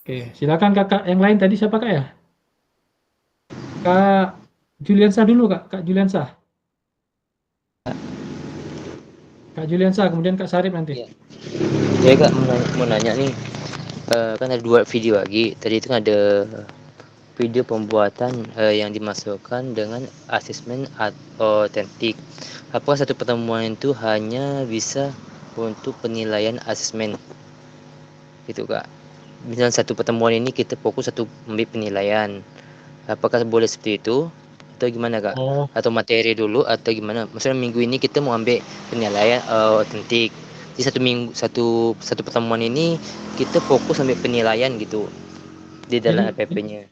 Oke, silakan Kakak yang lain tadi siapa Kak ya? Kak Juliansa dulu Kak Juliansa. Kak Juliansa, kemudian Kak Sarip nanti. Ya Kak, mau nanya nih, kan ada 2 video lagi. Tadi itu ada video pembuatan yang dimasukkan dengan asesmen otentik. Apakah satu pertemuan itu hanya bisa untuk penilaian asesmen? Gitu Kak. Misalnya satu pertemuan ini kita fokus satu ambil penilaian. Apakah boleh seperti itu? Atau gimana Kak? Atau materi dulu atau gimana? Maksudnya minggu ini kita mau ambil penilaian otentik. Jadi satu pertemuan ini kita fokus ambil penilaian gitu di dalam RPP-nya.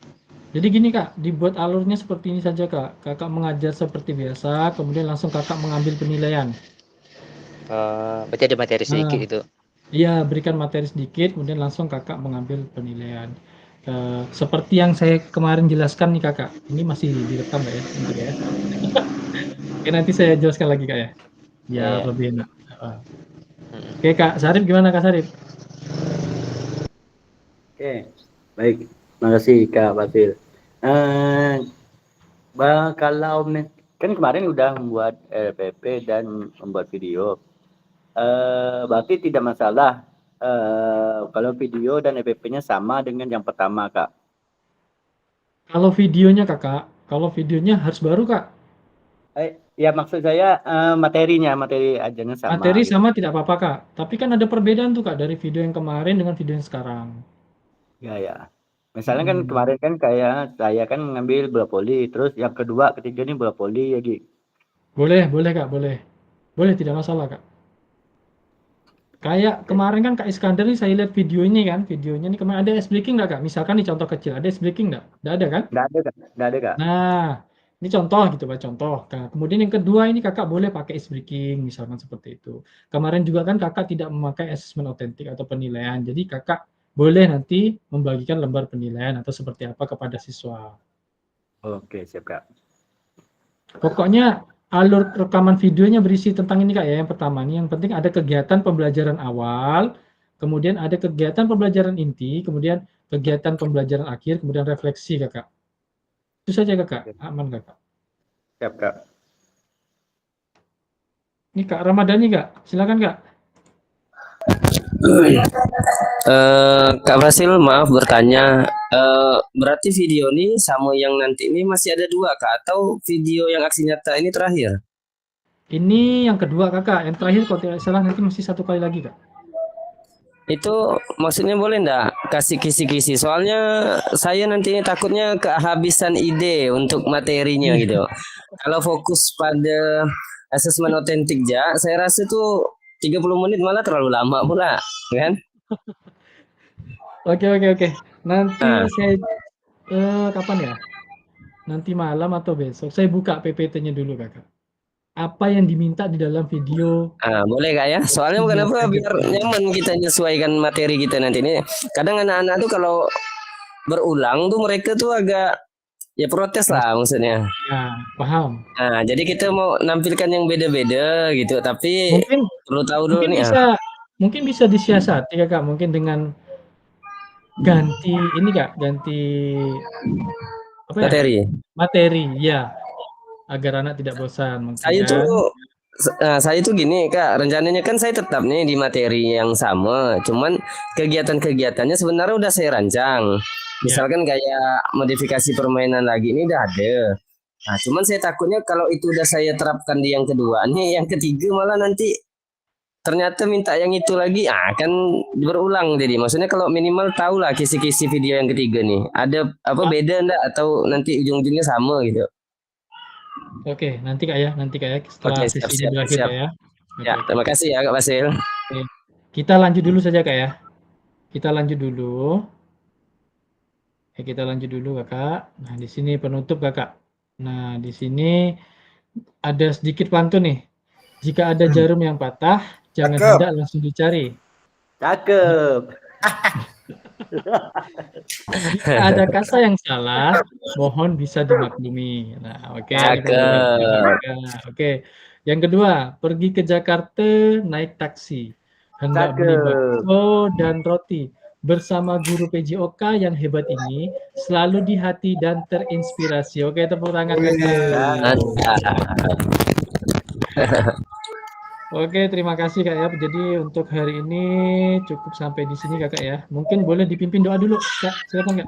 Jadi gini Kak, dibuat alurnya seperti ini saja Kak. Kakak mengajar seperti biasa, kemudian langsung Kakak mengambil penilaian. Berarti ada materi sedikit itu. Iya, berikan materi sedikit, kemudian langsung Kakak mengambil penilaian. Seperti yang saya kemarin jelaskan nih Kakak. Ini masih direkam Kak ya? Bentar ya. Oke, nanti saya jelaskan lagi Kak ya. Biar lebih enak. Oke Kak Sarip, gimana Kak Sarip? Oke, baik. Terima kasih Kak Basil. Kalau kan kemarin udah membuat RPP dan membuat video, berarti tidak masalah kalau video dan RPP-nya sama dengan yang pertama Kak. Kalau videonya Kakak, kalau videonya harus baru Kak. Ya maksud saya materi ajarnya sama. Materi sama tidak apa-apa Kak. Tapi kan ada perbedaan tuh Kak dari video yang kemarin dengan video yang sekarang. Ya. Misalnya kan kemarin kan kayak saya kan mengambil bola voli, terus yang kedua, ketiga ini bola voli ya Gi. Boleh Kak, boleh. Boleh, tidak masalah Kak. Kayak kemarin kan Kak Iskandar nih saya lihat video ini kan, videonya nih kemarin ada ice breaking nggak Kak? Misalkan nih contoh kecil, ada ice breaking nggak? Nggak ada kan? Nggak ada Kak. Nah, ini contoh gitu Pak, contoh. Nah, kemudian yang kedua ini Kakak boleh pakai ice breaking, misalkan seperti itu. Kemarin juga kan Kakak tidak memakai asesmen otentik atau penilaian, jadi Kakak boleh nanti membagikan lembar penilaian atau seperti apa kepada siswa. Oke, siap Kak. Pokoknya alur rekaman videonya berisi tentang ini Kak ya. Yang pertama nih, yang penting ada kegiatan pembelajaran awal, kemudian ada kegiatan pembelajaran inti, kemudian kegiatan pembelajaran akhir, kemudian refleksi Kakak. Itu saja Kakak, aman Kakak. Siap Kak. Ini Kak Ramadhani Kak, silakan Kak. Kak Fasil, maaf bertanya. Berarti video ini sama yang nanti ini masih ada dua Kak? Atau video yang aksi nyata ini terakhir? Ini yang kedua kakak, yang terakhir kalau tidak salah nanti masih 1 kali lagi kak. Itu maksudnya boleh ndak kasih kisi-kisi? Soalnya saya nanti ini takutnya kehabisan ide untuk materinya gitu. Kalau fokus pada asesmen otentik ja, saya rasa tuh 30 menit malah terlalu lama pula, kan? Oke. Nanti Nah. saya kapan ya? Nanti malam atau besok saya buka PPT-nya dulu kakak. Apa yang diminta di dalam video? Boleh Kak ya? Soalnya kenapa biar nyaman kita menyesuaikan materi kita nanti ini. Kadang anak-anak tuh kalau berulang tuh mereka tuh agak ya protes lah maksudnya. Ya, paham. Nah, jadi kita mau nampilkan yang beda-beda gitu, tapi perlu tahu dulu nih. Mungkin bisa disiasati kakak, mungkin dengan ganti ini kak, ganti apa ya? Materi, ya. Agar anak tidak bosan. Saya tuh gini Kak, rencananya kan saya tetap nih di materi yang sama, cuman kegiatan-kegiatannya sebenarnya udah saya rancang. Misalkan kayak modifikasi permainan lagi ini udah ada. Nah, cuman saya takutnya kalau itu udah saya terapkan di yang kedua nih, yang ketiga malah nanti ternyata minta yang itu lagi, kan berulang jadi. Maksudnya kalau minimal tahu lah kisi-kisi video yang ketiga nih. Ada apa beda enggak atau nanti ujung-ujungnya sama gitu. Oke, nanti kak ya, setelah sesi berakhir kak ya. Ya, terima kasih ya Kak Fasil. Oke. Kita lanjut dulu saja kak ya. Kita lanjut dulu kakak. Nah di sini penutup kakak. Nah di sini ada sedikit pantun nih. Jika ada jarum yang patah, jangan hendak langsung dicari. Cakep. Jika ada kata yang salah, mohon bisa dimaklumi. Nah, oke. Oke. Yang kedua, pergi ke Jakarta naik taksi. Hendak beli bakso dan roti. Bersama guru PJOK yang hebat ini, selalu di hati dan terinspirasi. Oke, tepuk tangan kakak. Oke, terima kasih Kak ya. Jadi untuk hari ini cukup sampai di sini Kakak ya. Mungkin boleh dipimpin doa dulu, Kak. Silakan Kak.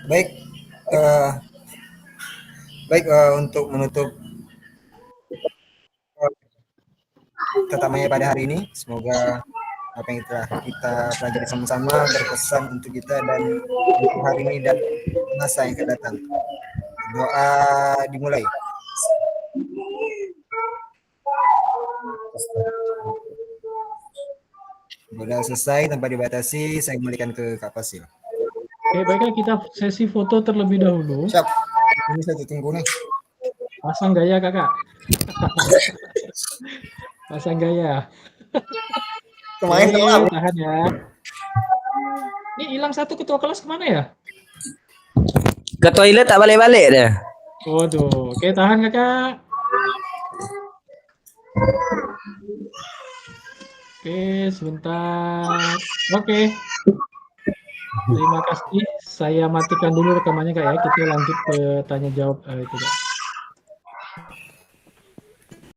Baik, untuk menutup tetapannya pada hari ini, semoga apa yang telah kita pelajari sama-sama berkesan untuk kita dan untuk hari ini dan masa yang akan datang. Doa dimulai. Sudah selesai tanpa dibatasi, saya kembalikan ke Kak Fasil. Oke, baiklah kita sesi foto terlebih dahulu. Siap. Ini saya tunggu nih. Pasang gaya kakak. Pasang gaya. Kemarin telat. Tahan ya. Ini hilang satu ketua kelas kemana ya? Ke toilet tak balik-balik dia. Waduh, oke tahan kakak. Oke, sebentar. Oke. Terima kasih. Saya matikan dulu rekamannya Kak ya. Kita lanjut ke tanya jawab itu Kak.